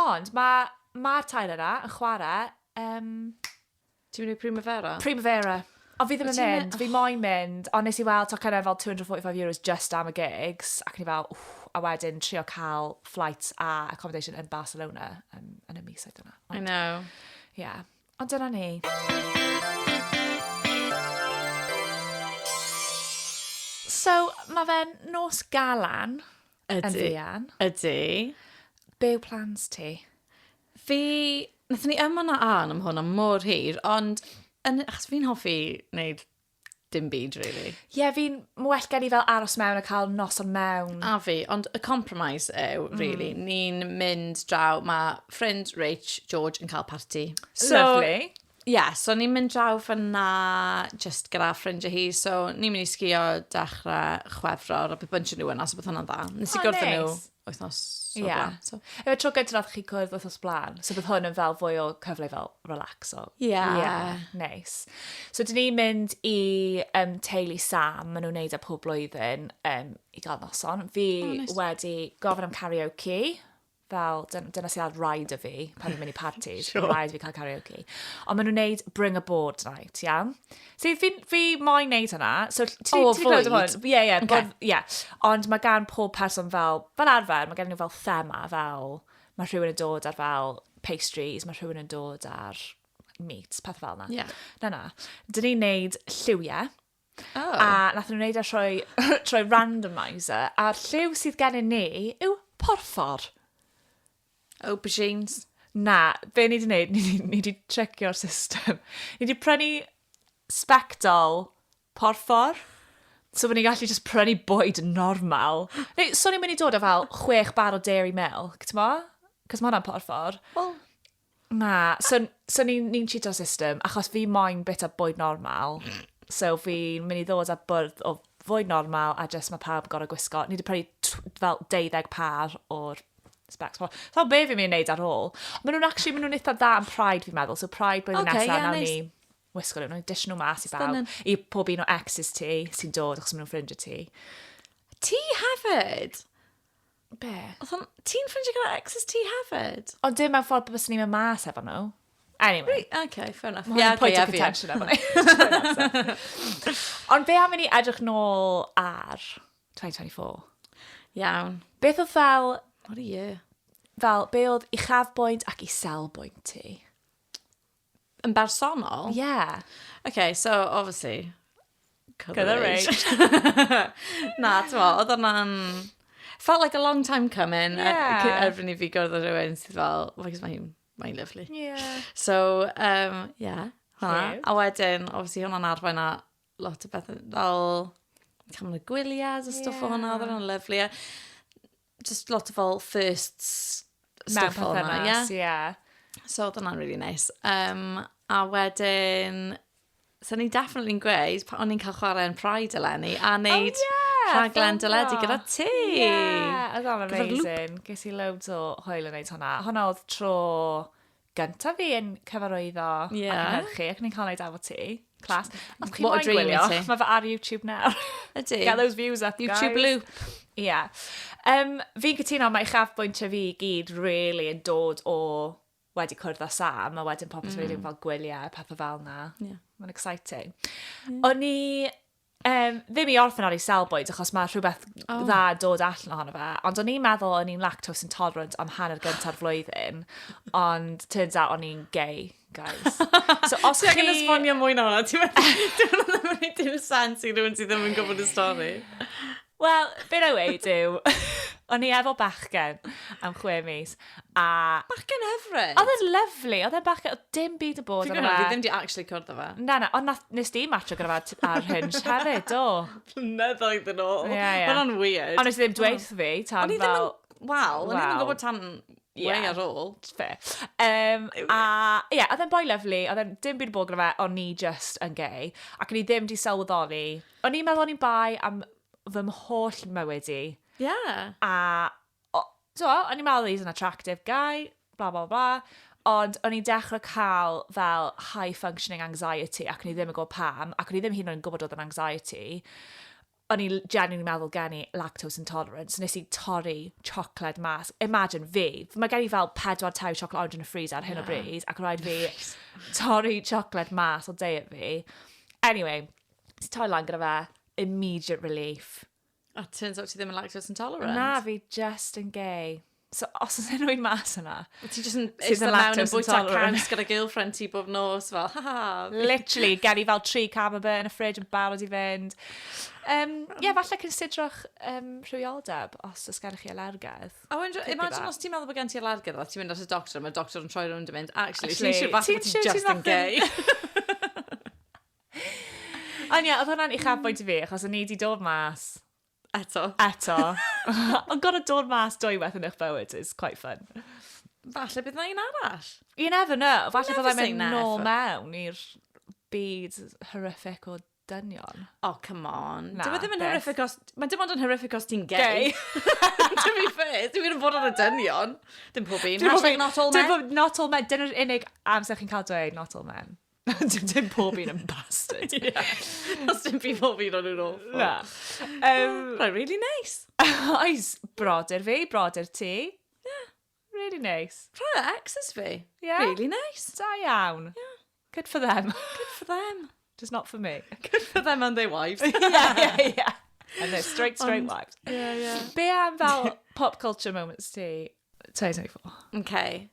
Speaker 2: Ond mae'r tair yna yn chwarae...
Speaker 1: Ti'n mynd i Primavera?
Speaker 2: Primavera. O, fi ddim yn mynd, fi moyn mynd, ond nes i weld to kind of fel €245 just am y gigs, ac ni fel, a wedyn trio cael flights a accommodation yn Barcelona yn y misoedd yna.
Speaker 1: I know.
Speaker 2: Yeah. Ond dyna ni. So, mae fe'n nos galan yn fuan.
Speaker 1: Ydy.
Speaker 2: Be yw plans ti?
Speaker 1: Nath ni yma na an am hwn am mor hir, ond achos fi'n hoffi wneud dim byd, really.
Speaker 2: Ie, fi'n well gen i fel aros mewn a cael noson mewn.
Speaker 1: A fi, ond y compromise yw, really, ni'n mynd draw, mae ffrind Rach, George yn cael party.
Speaker 2: So, lovely.
Speaker 1: so ni'n mynd draw fyna just gyda ffrindiau hi, so ni'n mynd i sgio dechrau Chwefror, a bydd bunch nhw yna, so bydd hwnna'n dda. Nes i gwrdd nhw wythnos o blaen.
Speaker 2: Efo tro gyda nath chi cwrdd wythnos blaen, so bydd hwn yn fel fwy o cyfle fel relaxo. Nice. So dyn ni'n mynd i teulu Sam, maen nhw'n neud e pob blwyddyn i gael noson. Fi wedi gofyn am karaoke, fel, dyna sydd ar rhaid o fi, pan fi'n mynd i parties, rhaid fi cael karaoke. Ond maen nhw'n neud bring a board night, So fi moyn neud hynna. So, ti'n gwybod am hwn? Ie. Ond mae gan pob person fel arfer, mae gan nhw fel thema, fel, mae rhywun yn dod ar fel pastries, mae rhywun yn dod ar meats, peth fel yna. Na. Dyn ni'n neud lliwiau. A nath nhw'n neud trwy randomiser, a'r lliw sydd gen ni yw porffor.
Speaker 1: Aubergines.
Speaker 2: Na, be ni wedi gwneud, ni wedi checio'r system. Ni wedi prynu spectol porffor, so fe ni gallu just prynu bwyd normal. So ni'n mynd i dod o fel 6 bar o dairy milk, ti'n mo? Cos mae hwnna'n porffor. Na, so ni'n cheat o'r system, achos fi moyn bit o bwyd normal. So fi'n mynd i ddod â bwrdd o fwyd normal, a just mae pawb gorau gwisgo. Ni wedi prynu fel 12 par o'r specs. So be fi'n mynd i wneud ar ôl. Maen nhw'n eitha dda yn Pride fi'n meddwl. So Pride blwyddyn nesaf, nawn ni wisgo nhw. Nawn ni disio nhw mas i bawb. I pob un o exes ti sy'n dod achos maen nhw'n ffrindiau ti.
Speaker 1: Ti hefyd?
Speaker 2: Be?
Speaker 1: Ti'n ffrindiau gyda exes ti hefyd?
Speaker 2: Ond dim mewn ffordd bys ni'n mynd mas efo nhw. Anyway.
Speaker 1: Okay, fair enough.
Speaker 2: Point of contention efo ni. Ond be am i ni edrych nôl ar 2024?
Speaker 1: Iawn.
Speaker 2: Beth oedd fel...
Speaker 1: What a year.
Speaker 2: Fel, be oedd uchafbwynt ac iselbwynt ti?
Speaker 1: Yn bersonol?
Speaker 2: Yeah.
Speaker 1: Okay, so obviously...
Speaker 2: Colour rage.
Speaker 1: Na, ti'n mo, oedd hwnna'n... Felt like a long time coming. Erbyn i fi gwrdd o rhywun sydd fel... Because mae'n lovely.
Speaker 2: Yeah.
Speaker 1: So, yeah. Hwnna. A wedyn, obviously, hwnna'n arwain a lot o bethau. Fel... Camau gwyliau a stuff o hwnna. Oedd hwnna'n lovely. Just lot of all firsts stuff o hwnna,
Speaker 2: yeah.
Speaker 1: So oedd hwnna'n really nice. A wedyn, so ni definitely'n gweud, o'n i'n cael chwarae yn Pride eleni, a wneud rhaglen dyledu gyda ti.
Speaker 2: Yeah, oedd hwnna'n amazing. Ges i loads o Hwyl yn neud hwnna. Hwnna oedd tro gyntaf fi yn cyfarwyddo ac yn hyrchu, ac ni'n cael neud efo ti. Class.
Speaker 1: What a dream i ti.
Speaker 2: Mae fe ar YouTube now.
Speaker 1: Ydy.
Speaker 2: Get those views up, guys.
Speaker 1: YouTube loop.
Speaker 2: Yeah. Fi'n cytuno mae uchafbwyntio fi i gyd really yn dod o wedi cwrdd â Sam, a wedyn popeth wedi fel gwyliau, pethau fel na. Mae'n exciting. O'n i ddim i orffen ar ei selbwyd, achos mae rhywbeth dda dod allan ohono fe, ond o'n i'n meddwl o'n i'n lactose intolerant am hanner gynta'r flwyddyn, ond turns out o'n i'n gay, guys. So os chi...
Speaker 1: Ti'n esbonio mwy na hwnna, ti'n meddwl dim sens i rhywun sydd ddim yn gwybod y stori.
Speaker 2: Wel, be na weid yw, o'n i efo bachgen am 6 mis, a...
Speaker 1: Bachgen hyfryd?
Speaker 2: Oedd e'n lyflu, oedd e'n bachgen, oedd dim byd yn bod
Speaker 1: yn fe. Fi ddim di actually cwrdd o fe.
Speaker 2: Na, ond nes di matcho gyda fe ar Hinge hefyd, do.
Speaker 1: Blynyddoedd yn ôl. Hwna'n weird.
Speaker 2: Ond nes i ddim dweud fi, tan fel...
Speaker 1: Wel, o'n i ddim yn gwybod tan way ar ôl.
Speaker 2: Fair. Oedd e'n boi lyflu, oedd e'n dim byd yn bod gyda fe, o'n i just yn gay, ac o'n i ddim di sylweddoli. O'n i'n meddwl o'n i'n bai am fy mholl mywyd i.
Speaker 1: Yeah.
Speaker 2: A, o'n i'n meddwl he's an attractive guy, bla bla bla, ond o'n i'n dechrau cael fel high functioning anxiety, ac o'n i ddim yn gwybod pam, ac o'n i ddim hyd yn oed yn gwybod oedd yn anxiety. O'n i genuinely meddwl gen i lactose intolerance, nes i torri chocolate mas. Imagine fi, mae gen i fel 4 taw chocolate orange yn y freezer ar hyn o bryd, ac rhaid fi torri chocolate mas o diet fi. Anyway, nes i torri lan gyda fe, immediate relief.
Speaker 1: A turns out ti ddim yn lactose intolerant?
Speaker 2: Na, fi just yn gay. So, os oes unrhyw un mas yna...
Speaker 1: Ti just yn eistedd mewn yn bwyta caws gyda girlfriend ti bob nos, fel, haha.
Speaker 2: Literally, gen i fel 3 camembert yn y fridge yn barod i fynd. Falle considerwch rhywioldeb os oes gennych chi alergedd.
Speaker 1: Imagine os ti'n meddwl bod gen ti alergedd, a ti'n mynd at y doctor, mae'r doctor yn troi rownd yn mynd, actually, ti'n siŵr fath bod ti just yn gay.
Speaker 2: Ond oedd hwnna'n uchafbwynt i fi, achos o'n i wedi dod mas.
Speaker 1: Eto.
Speaker 2: Ond gorau dod mas dwywaith yn eich bywyd is quite fun.
Speaker 1: falle bydd na un arall.
Speaker 2: You never know. Falle
Speaker 1: Never
Speaker 2: byddai'n
Speaker 1: say
Speaker 2: mynd nôl
Speaker 1: never.
Speaker 2: mewn i'r byd horrific o dynion.
Speaker 1: Oh, come on.
Speaker 2: Na,
Speaker 1: Dyw e ddim yn
Speaker 2: beth?
Speaker 1: horrific os... Mae dim ond yn horrific os ti'n gay. To be fair, dwi'n mynd yn bod yn y dynion. Dim pob un. Hashtag not all men.
Speaker 2: Not all men. Dyna'r unig amser chi'n cael dweud, not all men. Dim pob un yn bastard.
Speaker 1: Os dim fi pob un o'n nhw'n awful.
Speaker 2: Na.
Speaker 1: Right, really nice.
Speaker 2: Oes, brodyr fi, brodyr ti.
Speaker 1: Yeah.
Speaker 2: Really nice.
Speaker 1: Rhai o exes fi.
Speaker 2: Yeah.
Speaker 1: Really nice.
Speaker 2: Da iawn.
Speaker 1: Yeah.
Speaker 2: Good for them.
Speaker 1: Good for them.
Speaker 2: Just not for me.
Speaker 1: Good for them and their wives.
Speaker 2: yeah. And they're straight wives.
Speaker 1: Yeah.
Speaker 2: Be am fel pop culture moments ti? 2024.
Speaker 1: Okay.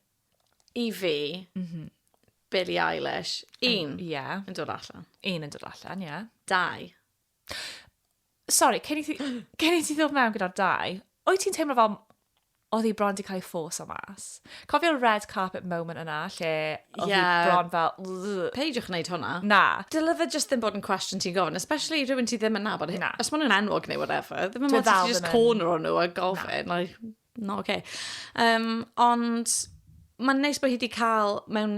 Speaker 1: I fi, Billie Eilish. Un.
Speaker 2: Yeah.
Speaker 1: Yn dod allan.
Speaker 2: Un yn dod allan, yeah.
Speaker 1: 2.
Speaker 2: Sorry, cyn i ti ddod mewn gyda'r 2, wyt ti'n teimlo fel oedd hi bron di cael ei ffos o mas? Cofio'r red carpet moment yna, lle oedd hi bron fel...
Speaker 1: Peidiwch wneud hwnna.
Speaker 2: Na.
Speaker 1: Dyle fe just ddim bod yn cwestiwn ti'n gofyn, especially rhywun ti ddim yn nabod.
Speaker 2: Na.
Speaker 1: Os maen nhw'n enwog neu whatever, ddim yn
Speaker 2: Dwi
Speaker 1: modd ti
Speaker 2: ddal
Speaker 1: just
Speaker 2: ddim yn-
Speaker 1: corner o'n nhw a gofyn. Like, not okay. Ond mae'n neis bod hi wedi cael mewn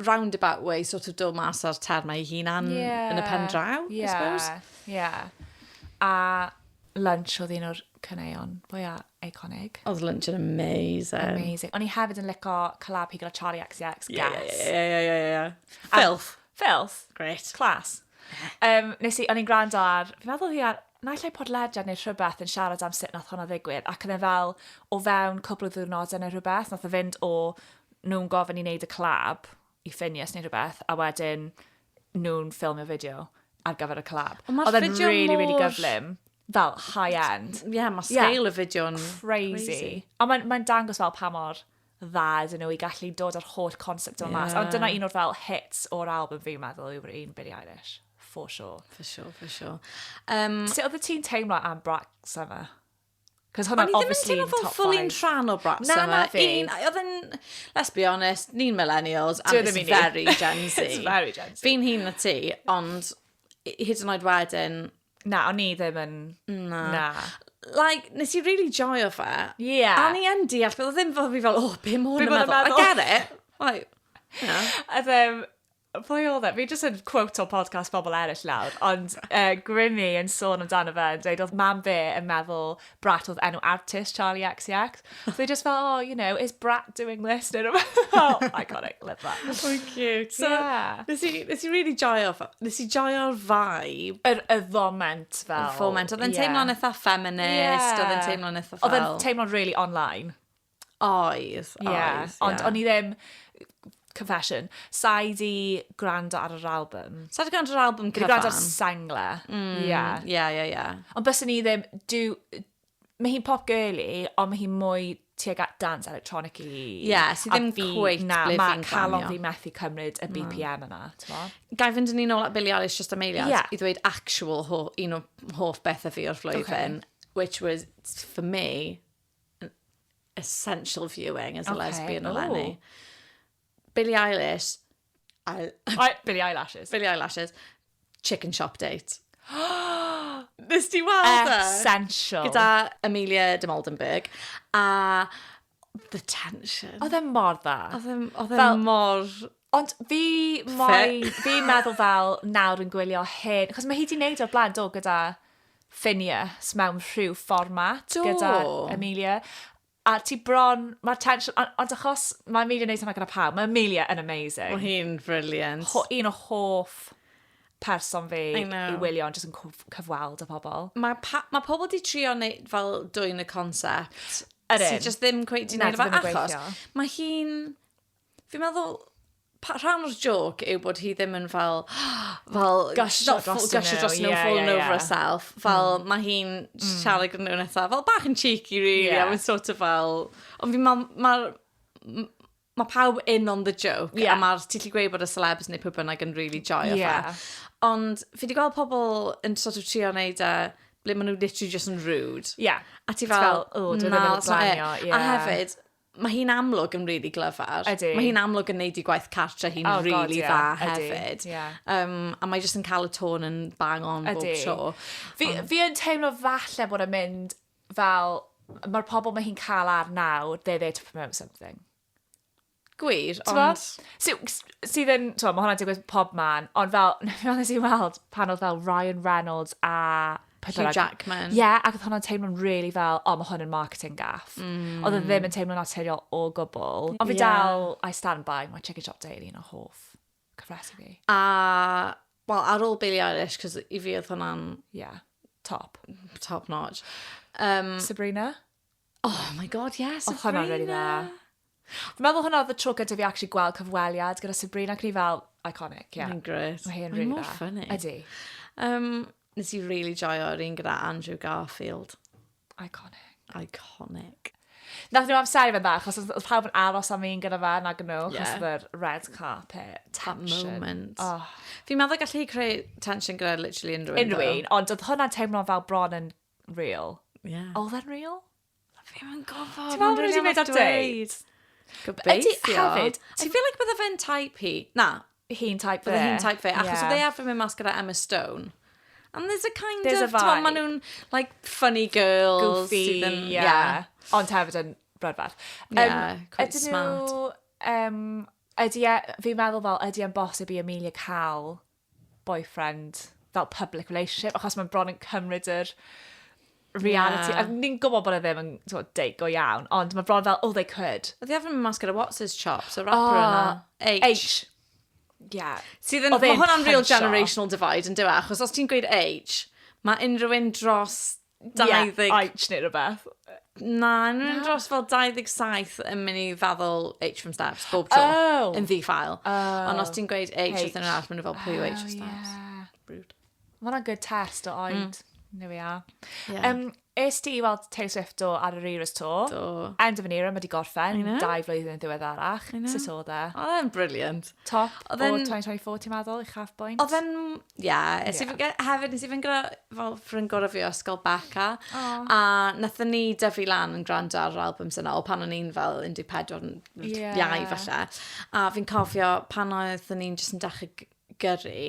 Speaker 1: roundabout way sort of dod mas ar termau ei hunan yn y pen draw, I suppose.
Speaker 2: Yeah. A lunch oedd un o'r cyneuon fwyaf iconic.
Speaker 1: Oedd lunch yn amazing.
Speaker 2: Amazing. O'n i hefyd yn licio collab hi gyda Charlie XCX, Guess.
Speaker 1: Yeah. Filth.
Speaker 2: Filth.
Speaker 1: Great.
Speaker 2: Class. Nes i, o'n i'n gwrando ar, fi'n meddwl hi ar, naill ai podlediad neu rhywbeth yn siarad am sut nath hwnna ddigwydd, ac yn e fel o fewn cwbl o ddiwrnodau neu rhywbeth, nath o fynd o nhw'n gofyn i wneud y collab i Phineas neu rhywbeth, a wedyn nhw'n ffilmio fideo ar gyfer y collab. Oedd e'n really gyflym, fel high-end.
Speaker 1: Yeah, mae scale y fideo yn
Speaker 2: Crazy. A mae'n dangos fel pa mor dda ydyn nhw i gallu dod ar holl concept o'n mas. Ond dyna un o'r fel hits o'r album fi'n meddwl yw'r un Billie Eilish. For sure.
Speaker 1: For sure.
Speaker 2: Sut oedd y ti'n teimlo am Brax yma? Cos hwnna'n obviously
Speaker 1: yn
Speaker 2: top 5.
Speaker 1: O'n i ddim yn teimlo fel fully'n rhan o Brax yma.
Speaker 2: Na fi.
Speaker 1: Oedd yn, let's be honest, ni'n millennials, and
Speaker 2: Dwi
Speaker 1: it's
Speaker 2: ddim i ni.
Speaker 1: very Gen Z.
Speaker 2: It's very Gen Z.
Speaker 1: Fi'n hun na ti, ond hyd yn oed wedyn,
Speaker 2: Na, o'n i ddim yn... Na.
Speaker 1: like, nes i really joio fe.
Speaker 2: Yeah.
Speaker 1: A ni yn deall, but oedd ddim fel fi fel, be mor yn
Speaker 2: ma' hwnna'n
Speaker 1: meddwl. I
Speaker 2: meddwl.
Speaker 1: get it. Like, yeah.
Speaker 2: A pwy oedd e? Fi jyst yn quote o podcast bobl eraill lawr, ond Grimmy yn sôn amdano fe yn dweud oedd mam fe yn meddwl Brat oedd enw artist Charlie XCX. So they just felt, oh, you know, is Brat doing this? Oh, iconic, love that.
Speaker 1: So cute. So,
Speaker 2: Yeah.
Speaker 1: nes i really joio fe. Nes i joio'r vibe.
Speaker 2: Y foment fel.
Speaker 1: Foment. Oedd e'n teimlo'n eitha feminist, oedd e'n teimlo'n eitha fel...
Speaker 2: Oedd e'n teimlo'n really online.
Speaker 1: Oes.
Speaker 2: Ond o'n i ddim... Confession, sa i di gwrando ar yr album.
Speaker 1: Sa di gwrando ar album
Speaker 2: Fi di gwrando ar sangle.
Speaker 1: Yeah.
Speaker 2: Ond bys ni ddim... Mae hi'n pop girly, ond mae hi'n mwy tuag at dance electronic i...
Speaker 1: Yeah, sydd ddim quite ble fi'n
Speaker 2: calon
Speaker 1: granio.
Speaker 2: fi methu cymryd y BPM yna, ti'n mo?
Speaker 1: Gai fynd yn un ôl at Billie Eilish just am eiliad,
Speaker 2: Yeah.
Speaker 1: i ddweud actual un o hoff bethau fi o'r flwyddyn, which was, for me, an essential viewing as a lesbian eleni. Billie Eilish,
Speaker 2: Billie Eyelashes.
Speaker 1: Billie Eilish's chicken shop date. Nes ti weld e?
Speaker 2: Essential.
Speaker 1: Gyda Amelia de Moldenberg. A the tension.
Speaker 2: Oedd e mor dda.
Speaker 1: Oedd e mor...
Speaker 2: Ond fi meddwl fel nawr yn gwylio hyn, achos mae hi wedi wneud o'r blaen do gyda Phineas mewn rhyw format gyda Amelia. A ti bron, mae'r tension, ond achos mae Amelia wneud hynny gyda pawb, mae Amelia yn amazing.
Speaker 1: Mae hi'n brilliant.
Speaker 2: Un o hoff person fi
Speaker 1: I know.
Speaker 2: i wylio, ond jyst yn cyfweld y pobl.
Speaker 1: Mae pobl wedi trio wneud fel dwy'n y concept.
Speaker 2: Ydyn.
Speaker 1: Sydd just ddim cweith
Speaker 2: Na,
Speaker 1: wneud efo
Speaker 2: ddim yn
Speaker 1: achos.
Speaker 2: gweithio.
Speaker 1: Mae hi'n... Fi'n meddwl... Rhan o'r joke yw bod hi ddim yn fel...
Speaker 2: Gusio dros nhw,
Speaker 1: falling over herself. Fel mae hi'n siarad gyda nhw'n eitha. Fel bach yn cheeky, really.
Speaker 2: Yeah.
Speaker 1: A mae'n sort of fel... Ond mae pawb in on the joke.
Speaker 2: Yeah.
Speaker 1: A mae'r ti'n gweud bod y celebs neu pwy bynnag yn really joio
Speaker 2: Yeah.
Speaker 1: fe. Ond fi wedi gweld pobl yn sort of trio wneud ble maen nhw literally just yn rude.
Speaker 2: Yeah.
Speaker 1: A ti fel,
Speaker 2: dwi ddim yn glanio.
Speaker 1: A hefyd, mae hi'n amlwg yn really glyfar.
Speaker 2: Ydi.
Speaker 1: Mae hi'n amlwg yn neud i gwaith cartre hi'n really dda hefyd. A mae jyst yn cael y tôn yn bang on bob tro.
Speaker 2: Fi yn teimlo falle bod yn mynd fel, mae'r pobl mae hi'n cael ar nawr, they're there to promote something.
Speaker 1: Gwir, ond...
Speaker 2: Sydd yn, mae hwnna'n digwydd pob man, ond fel, nes i weld pan oedd fel Ryan Reynolds a...
Speaker 1: Hugh Jackman.
Speaker 2: Ie, ac oedd hwnna'n teimlo'n really fel, mae hwn yn marketing gaff. Oedd e ddim yn teimlo'n naturiol o gwbl. Ond fi dal, I stand by, my chicken shop daily yn o hoff. Cyfres i fi.
Speaker 1: A, wel, ar ôl Billie Eilish, cos i fi oedd hwnna'n...
Speaker 2: Yeah, top.
Speaker 1: Top notch.
Speaker 2: Sabrina?
Speaker 1: Oh my god, yes,
Speaker 2: Oedd hwnna'n really dda. Fi'n meddwl hwnna oedd y tro gyda fi actually gweld cyfweliad gyda Sabrina, ac ni fel iconic, yeah.
Speaker 1: Mae'n gret.
Speaker 2: Mae hi'n really
Speaker 1: Mae'n
Speaker 2: dda.
Speaker 1: funny.
Speaker 2: Ydy.
Speaker 1: Nes i really joio yr un gyda Andrew Garfield.
Speaker 2: Iconic. Nath nhw amseru fe'n dda, achos oedd pawb yn aros am un gyda fe nag nhw, achos oedd yr red carpet tension.
Speaker 1: That moment. Fi'n meddwl gallu creu tension gyda literally unrhyw un.
Speaker 2: Ond oedd hwnna'n teimlo fel bron yn real.
Speaker 1: Yeah.
Speaker 2: Oedd e'n real?
Speaker 1: Fi'n mynd gofod.
Speaker 2: Ti'n meddwl bod wedi mynd ar dweud?
Speaker 1: Gobeithio.
Speaker 2: Hefyd.
Speaker 1: I feel like bydde fe'n type hi. Na.
Speaker 2: Hi'n type fe.
Speaker 1: Bydde hi'n type fe. Achos oedd ei arfer mynd mas gyda Emma Stone. And there's a kind
Speaker 2: There's
Speaker 1: of,
Speaker 2: a vibe.
Speaker 1: Maen nhw'n, like, funny girls.
Speaker 2: Goofy,
Speaker 1: yeah.
Speaker 2: Ond hefyd yn brydferth.
Speaker 1: Yeah, quite smart.
Speaker 2: Fi'n meddwl fel, ydy e'n bosib i Amelia cael boyfriend, fel public relationship, achos mae'n bron yn cymryd yr reality.
Speaker 1: Yeah.
Speaker 2: Ni'n gwybod bod e ddim yn date go iawn, ond mae'n bron fel, oh, they could.
Speaker 1: Oedd i arfer mynd mas gyda What's His Chops, y rapper yna. H.
Speaker 2: Yeah.
Speaker 1: Mae hwnna'n real generational divide yn dywa, achos os ti'n gweud H, mae unrhyw un dros 20...
Speaker 2: Yeah, H neu rhywbeth.
Speaker 1: Na, unrhyw un dros fel 27 yn mynd i feddwl H from Steps, bob tro, yn ddi-ffail. Ond os ti'n gweud H, wrth yn yr arall, maen nhw fel pwy o H from Steps. Rude.
Speaker 2: Mae hwnna'n good test o oed. There we are. Est ti weld Taylor Swift o ar yr Eras Tour. End of an era, mae di gorffen. 2 flwyddyn yn ddiweddarach. Sut oedd e?
Speaker 1: Oedd e'n brilliant.
Speaker 2: Top o 2024, ti'n meddwl, Uchafbwynt?
Speaker 1: Oedd e'n, hefyd, nes i fynd gyda fel ffrind gorau fi o ysgol Becca. A nathon ni dyfu lan yn gwrando ar yr album syna, o pan o'n i'n fel 14 iau falle. A fi'n cofio pan oeddwn ni'n jyst yn dechrau gyrru.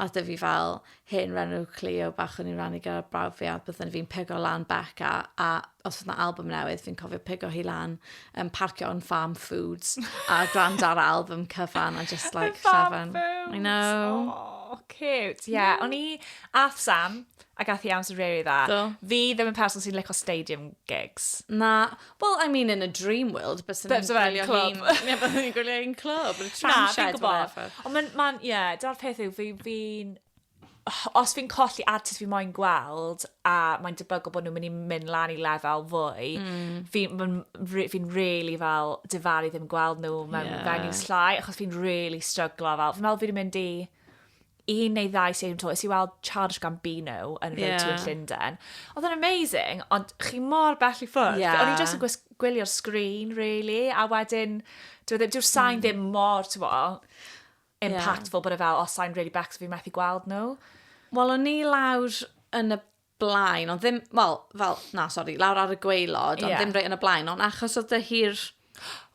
Speaker 1: A dy fi fel hen renw Cleo bach o'n i'n rannu gyda'r brawd fi a byddwn fi'n pigo lan Becca a os oedd yna album newydd fi'n cofio pigo hi lan parcio on Farm Foods a gwrando ar album cyfan a just like
Speaker 2: Farm
Speaker 1: Foods. I
Speaker 2: know. Oh, cute. Yeah, o'n i ath Sam a gath i amser rili dda. Fi ddim yn person sy'n licio stadium gigs.
Speaker 1: Na, well, I mean in a dream world, but sy'n gwylio hi'n... Ie, byddwn ni'n gwylio hi'n clwb, yn y tram shed, whatever.
Speaker 2: Ond dyna'r peth yw, fi'n... Os fi'n colli artist fi moyn gweld, a mae'n debygol bod nhw'n mynd lan i lefel fwy, fi'n really fel difaru ddim gweld nhw mewn venues llai, achos fi'n really stryglo fel. Fi'n meddwl fi'n mynd i... 1 neu 2 stadium tour, is i weld Charles Gambino yn y Road to yn Llundain. Oedd yn amazing, ond chi mor bell i ffwrdd. O'n i jyst yn gwylio'r sgrin, really, a wedyn, dyw'r sain ddim mor, impactful, bod e fel, os sain really bech, so fi'n methu gweld nhw.
Speaker 1: Wel, o'n i lawr yn y blaen, ond ddim, lawr ar y gwaelod, ond ddim reit yn y blaen, ond achos oedd y hir...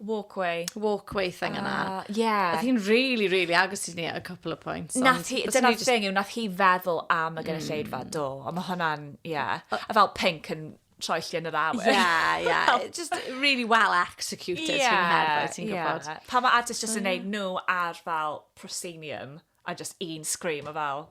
Speaker 2: Walkway
Speaker 1: thing yna.
Speaker 2: Yeah.
Speaker 1: Oedd hi'n really, really agos i ni at a couple of points.
Speaker 2: Dyna'r thing yw, nath hi feddwl am y gynulleidfa, do. A mae hwnna'n, a fel Pink yn troelli yn yr awyr.
Speaker 1: Yeah. Just really well executed. Ti'n gwybod.
Speaker 2: Pa mae artist just yn neud nhw ar fel proscenium a just un scream o fel...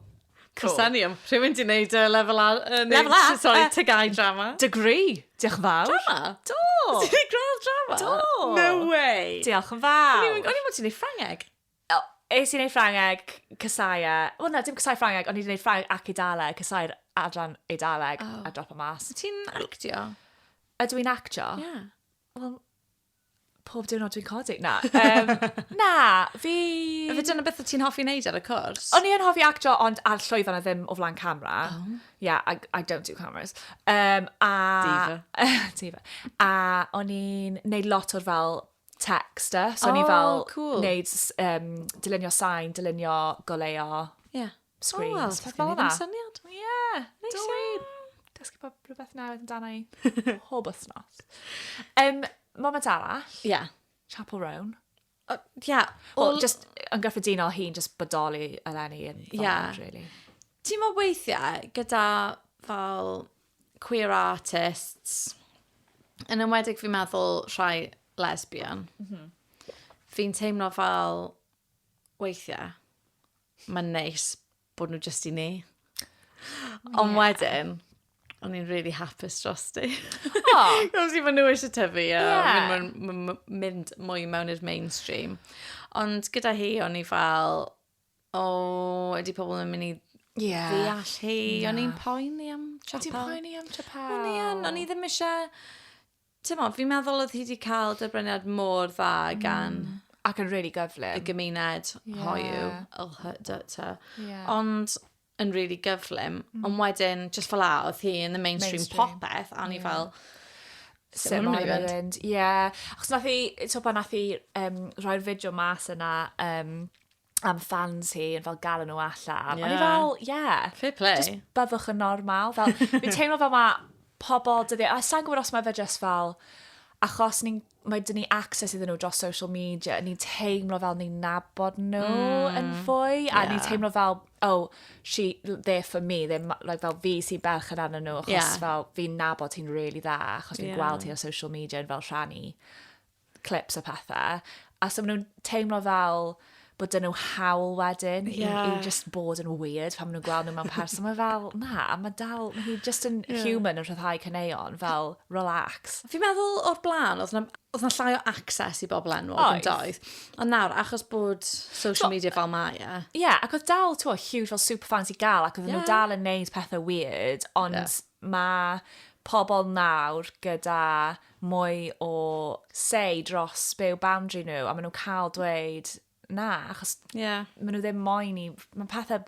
Speaker 1: Proscenium. Rwy'n mynd i wneud level A. Level A? Sorry, tygau drama.
Speaker 2: Degree. Diolch yn fawr.
Speaker 1: Drama? Do. Ti'n gweld drama?
Speaker 2: Do.
Speaker 1: No way.
Speaker 2: Diolch yn fawr.
Speaker 1: O'n i'n mynd i'n neud Ffrangeg.
Speaker 2: Is i'n neud Ffrangeg, Cysau. Wel na, dim Cysau Ffrangeg, ond i'n neud Ffrangeg ac Eidaleg, Cysau'r adran Eidaleg a drop o mas.
Speaker 1: Ti'n actio?
Speaker 2: Ydw i'n actio?
Speaker 1: Ie.
Speaker 2: Wel, pob diwrnod dwi'n codi. Na, fi...
Speaker 1: Fe dyna beth o ti'n hoffi wneud ar y cwrs?
Speaker 2: O'n i yn hoffi actio, ond ar llwyfan a ddim o flaen camera. Yeah, I don't do cameras. Diva. A o'n i'n neud lot o'r fel texter. So o'n i fel neud dylunio sain, dylunio goleo screens.
Speaker 1: Peth fel yna. Syniad.
Speaker 2: Yeah, dwi'n dysgu bod rhywbeth newydd amdana i hob wythnos. Moment arall. Chapel Roan. Well, just yn gyffredinol hi'n just bodoli eleni yn fawr, really.
Speaker 1: Ti'n meddwl weithiau gyda fel queer artists, yn ymwedig fi'n meddwl rhai lesbian, fi'n teimlo fel weithiau, mae'n neis bod nhw just i ni. Ond wedyn, o'n i'n really hapus dros di. Cos i maen nhw eisiau tyfu mynd mwy mewn i'r mainstream. Ond gyda hi, o'n i fel, ydy pobl yn mynd i ddeall hi? O'n i'n poeni am chapel.
Speaker 2: Ti'n poeni am chapel?
Speaker 1: O'n i ddim eisiau... Fi'n meddwl oedd hi wedi cael dybreniad môr dda gan...
Speaker 2: Ac yn really gyflym.
Speaker 1: Y gymuned hoiw, LHDT. Ond yn really gyflym. Ond wedyn, just fel oedd hi yn the mainstream popeth, a ni fel...
Speaker 2: Sut mae'n mynd. Ie. Achos nath hi rhoi'r fideo mas yna am fans hi yn fel galw nhw allan. O'n i fel,
Speaker 1: fair play.
Speaker 2: Just byddwch yn normal. Fi'n teimlo fel mae pobl dyddi, a sa'n gwybod os mae fe just fel, achos mae dyn ni access iddyn nhw dros social media, ni'n teimlo fel ni'n nabod nhw yn fwy, a ni'n teimlo fel, they're for me, fel fi sy'n berchen arnyn nhw, achos fel fi'n nabod hi'n really dda, achos fi'n gweld hi ar social media yn fel rhannu clips o pethau, a so maen nhw'n teimlo fel bod dyn nhw hawl wedyn i just bod yn weird pan maen nhw'n gweld nhw mewn person. Mae fel, mae hi just yn human yn rhyddhau caneuon, fel relax.
Speaker 1: Fi'n meddwl o'r blaen, oedd na llai o access i bobl enwog yn doedd. Ond nawr, achos bod social media fel mae
Speaker 2: ac oedd dal, huge fel superfans i gael, ac oedd nhw dal yn neud pethau weird, ond mae pobl nawr gyda mwy o say dros byw boundary nhw, a maen nhw'n cael dweud... achos maen nhw ddim moyn i... Mae pethau,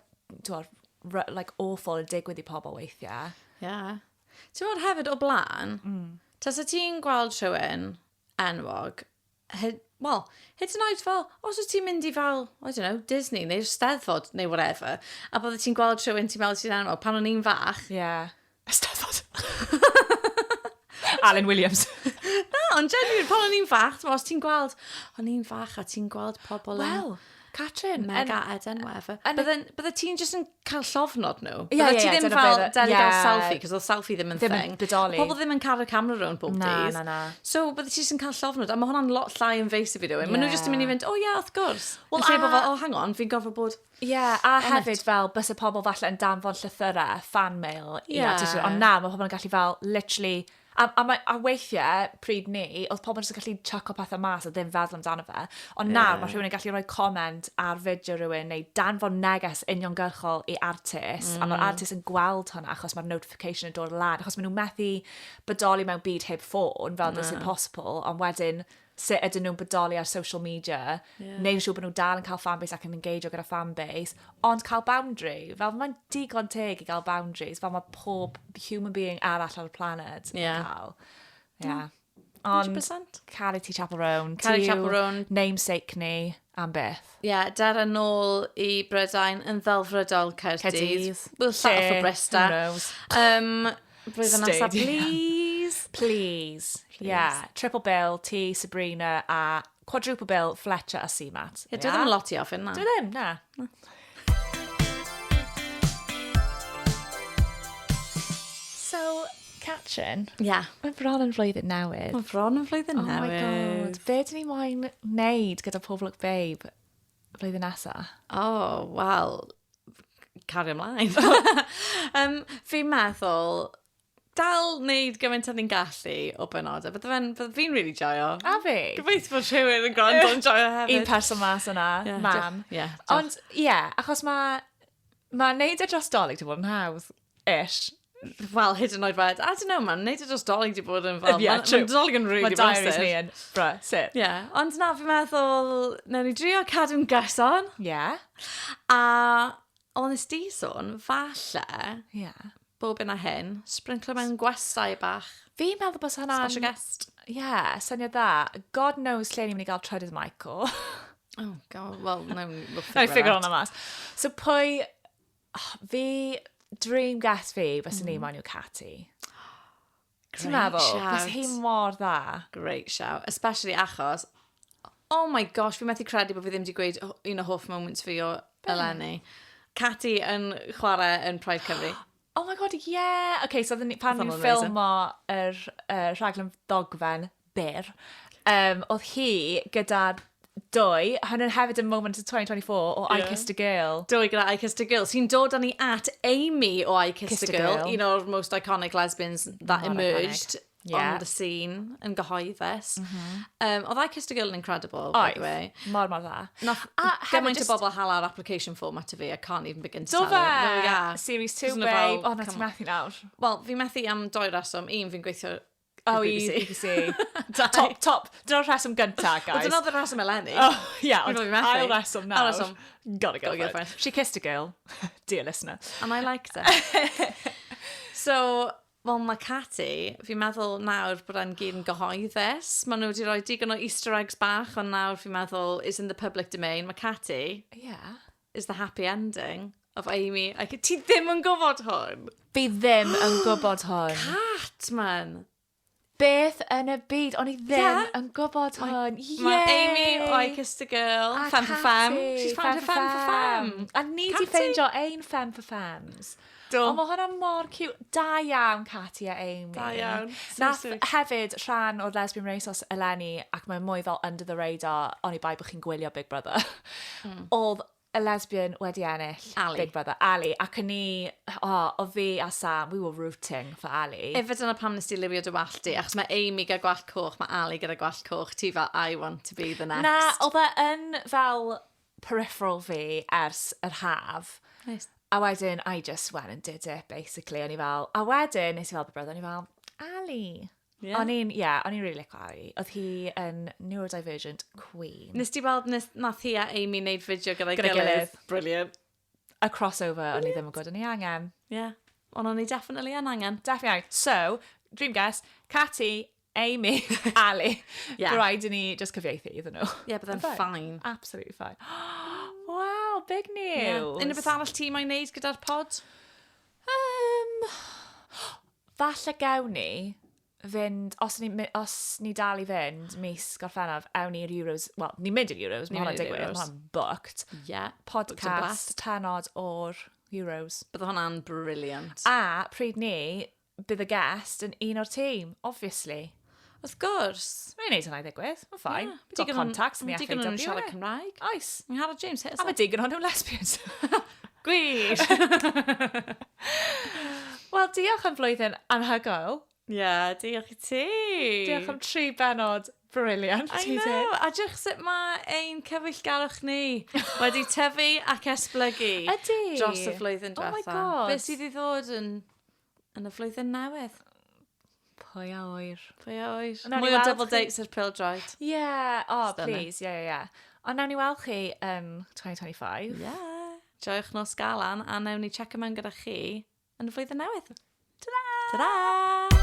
Speaker 2: awful yn digwydd i pobl weithiau.
Speaker 1: Ti'n fawr hefyd o blaen, tas y ti'n gweld rhywun enwog, hyd yn oed fel, os wyt ti'n mynd i fel, I don't know, Disney neu'r Steddfod neu whatever, a bod ti'n gweld rhywun ti'n meddwl sy'n enwog, pan o'n i'n fach.
Speaker 2: Steddfod. Alan Williams.
Speaker 1: Ond genuine, pan o'n i'n fach, os ti'n gweld, o'n i'n fach a ti'n gweld pobl
Speaker 2: Catrin.
Speaker 1: Mega Eden, whatever. Bydde ti'n just yn cael llofnod nhw.
Speaker 2: Bydde
Speaker 1: ti ddim fel deli gael selfie, cos oedd selfie ddim yn thing. Pobl ddim yn cael y camera rownd bob dydd. So bydde ti just yn cael llofnod, a mae hwnna'n lot llai invasive i rywun. Maen nhw just yn mynd i fynd, wrth gwrs. Yn lle bod fel, hang on, fi'n gofio bod...
Speaker 2: a hefyd fel, bys y pobl falle yn danfon llythyrau, fan mail. Ond na, mae pobl yn gallu fel, literally... A weithiau, pryd ni, oedd pobl yn gallu chuck o pethau mas a ddim feddwl amdano fe. Ond nawr, mae rhywun yn gallu rhoi comment ar fideo rhywun neu danfon neges uniongyrchol i artist. A mae'r artist yn gweld hwnna achos mae'r notification yn dod lan. Achos maen nhw'n methu bodoli mewn byd heb ffôn, fel that's impossible. Ond wedyn, sut ydyn nhw'n bodoli ar social media, neu'n siŵr bod nhw dal yn cael fanbase ac yn engageo gyda fanbase, ond cael boundary. Fel mae'n digon teg i gael boundaries, fel mae pob human being arall ar y planet yn cael. Ond
Speaker 1: 100%.
Speaker 2: caru ti chaperone.
Speaker 1: Caru chaperone.
Speaker 2: Namesake ni am beth.
Speaker 1: Dara nôl i Brydain yn ddelfrydol Caerdydd. We'll start off for Brista.
Speaker 2: Who knows?
Speaker 1: Blwyddyn nesaf,
Speaker 2: Please. Triple bill, ti, Sabrina, a quadruple bill, Fletcher a Seamat.
Speaker 1: Dwi ddim yn lot i ofyn na.
Speaker 2: Dwi ddim, na. So, Catrin. Mae bron yn flwyddyn newydd.
Speaker 1: Mae bron yn flwyddyn newydd.
Speaker 2: Oh my god. Be dyn ni moyn wneud gyda Pob Look Babe flwyddyn nesaf?
Speaker 1: Wel, cario ymlaen. Fi'n meddwl... dal wneud gymaint o'n i'n gallu o bennodau. Bydde fi'n really joio.
Speaker 2: A fi?
Speaker 1: Gobeithio bod rhywun yn gwrando yn joio hefyd.
Speaker 2: Un person mas yna, mam. Ond, achos mae wneud e dros dolyg di bod yn hawdd, ish.
Speaker 1: Wel, hyd yn oed fed. I don't know, man. Wneud e dros dolyg di bod yn fel... Mae dolyg yn really brysur.
Speaker 2: Mae diaries ni yn, sit.
Speaker 1: Ond na, fi'n meddwl, newn ni drio cadw'n gyson. A, ond nes di sôn, falle... bob yna hyn, sprinkler mewn gwestai bach.
Speaker 2: Fi'n meddwl bod hwnna'n...
Speaker 1: Special guest.
Speaker 2: Syniad dda. God knows lle ni'n mynd i gael trydydd Michael.
Speaker 1: God, well, no, we'll
Speaker 2: figure hwnna mas. So pwy... fi... dream guest fi, bys ni moyn yw Catty. Ti'n meddwl? Bys hi mor dda.
Speaker 1: Great shout. Especially achos... Oh my gosh, fi methu credu bod fi ddim wedi gweud un o hoff moments fi o eleni. Catty yn chwarae yn Pride Cymru.
Speaker 2: Oh my god, Okay, so pan ni'n ffilm o'r rhaglen ddogfen, byr, oedd hi gyda Dwy, hynny'n hefyd yn moment of 2024 o I Kissed a Girl.
Speaker 1: Dwy gyda I Kissed a Girl, sy'n dod â ni at Amy o I Kissed a Girl, un o'r most iconic lesbians that emerged on the scene yn gyhoeddus. Oedd I Kissed a Girl yn incredible, by the way.
Speaker 2: Mor dda.
Speaker 1: Gymaint o bobl hala'r application form at fi, I can't even begin to tell you.
Speaker 2: Do fe? Series 2, babe. O, na ti methu nawr.
Speaker 1: Wel, fi methu am 2 reswm. Un, fi'n gweithio
Speaker 2: BBC. Top. Dyna'r rheswm gyntaf, guys.
Speaker 1: Dyna'r rheswm eleni.
Speaker 2: Ail reswm nawr.
Speaker 1: Ail reswm.
Speaker 2: Gotta go for it. She kissed a girl. Dear listener.
Speaker 1: And I liked it. So, wel, mae Catty, fi'n meddwl nawr bod e'n gyd yn gyhoeddus. Maen nhw wedi rhoi digon o Easter eggs bach, ond nawr fi'n meddwl is in the public domain. Mae Catty is the happy ending of Amy. Ti ddim yn gwybod hwn.
Speaker 2: Fi ddim yn gwybod hwn.
Speaker 1: Cat, man.
Speaker 2: Beth yn y byd, o'n i ddim yn gwybod hwn.
Speaker 1: Mae Amy o I Kissed a Girl, femme for femme. She's found a femme for femme.
Speaker 2: A ni di ffeindio ein femme for femmes. Ond mae hwnna mor cute. Da iawn, Catty a Amy.
Speaker 1: Da iawn.
Speaker 2: Nath hefyd rhan o'r Lesbian Renaissance eleni, ac mae'n mwy fel under the radar, o'n i bai bod chi'n gwylio Big Brother. Oedd y lesbian wedi ennill Big Brother, Ali, ac yn ni, o fi a Sam, we were rooting for Ali.
Speaker 1: Efo dyna pam nes ti liwio dy wallt di, achos mae Amy gyda gwallt coch, mae Ali gyda gwallt coch, ti fel, I want to be the next.
Speaker 2: Na, oedd e yn fel peripheral fi ers yr haf.
Speaker 1: Nice.
Speaker 2: A wedyn, I just went and did it, basically. O'n i fel, a wedyn, nes i fel Big Brother, o'n i fel, Ali. O'n i'n really licio Ali. Oedd hi yn neurodivergent queen.
Speaker 1: Nes ti weld, nath hi a Amy wneud fideo gyda'i gilydd? Brilliant.
Speaker 2: A crossover, o'n i ddim yn gwybod o'n i angen.
Speaker 1: Ond o'n i definitely yn angen.
Speaker 2: Definitely. So, dream guess, Catty, Amy, Ali. Rhaid i ni just cyfieithu iddyn nhw.
Speaker 1: But then fine.
Speaker 2: Absolutely fine. Wow, big news.
Speaker 1: Unrhyw beth arall ti mae'n neud gyda'r pod?
Speaker 2: Falle gawn ni fynd, os ni dal i fynd mis Gorffennaf, ewn ni'r Euros, wel, ni'n mynd i'r Euros, mae hwnna'n digwydd, mae hwnna'n booked. Podcast pennod o'r Euros.
Speaker 1: Bydd hwnna'n brilliant.
Speaker 2: A pryd ni, bydd y guest yn un o'r tîm, obviously.
Speaker 1: Wrth gwrs.
Speaker 2: Mae'n neud hwnna'n digwydd, mae'n ffain. Got contacts in the FAW.
Speaker 1: Digon nhw'n siarad Cymraeg.
Speaker 2: Oes.
Speaker 1: Mae'n Hara James, hit us
Speaker 2: up. A mae digon nhw'n lesbians.
Speaker 1: Gwir.
Speaker 2: Wel, diolch am flwyddyn anhygoel.
Speaker 1: Diolch i ti.
Speaker 2: Diolch am 3 bennod briliant.
Speaker 1: I know. A diolch sut mae ein cyfeillgarwch ni wedi tyfu ac esblygu dros y flwyddyn diwetha.
Speaker 2: Oh my god.
Speaker 1: Beth sydd i ddod yn y flwyddyn newydd?
Speaker 2: Pwy a oer.
Speaker 1: Mwy o double dates i'r pildroed.
Speaker 2: Please, Ond nawn ni weld chi yn 2025.
Speaker 1: Joiwch nos galan, a nawn ni check mewn gyda chi yn y flwyddyn newydd. Ta-da!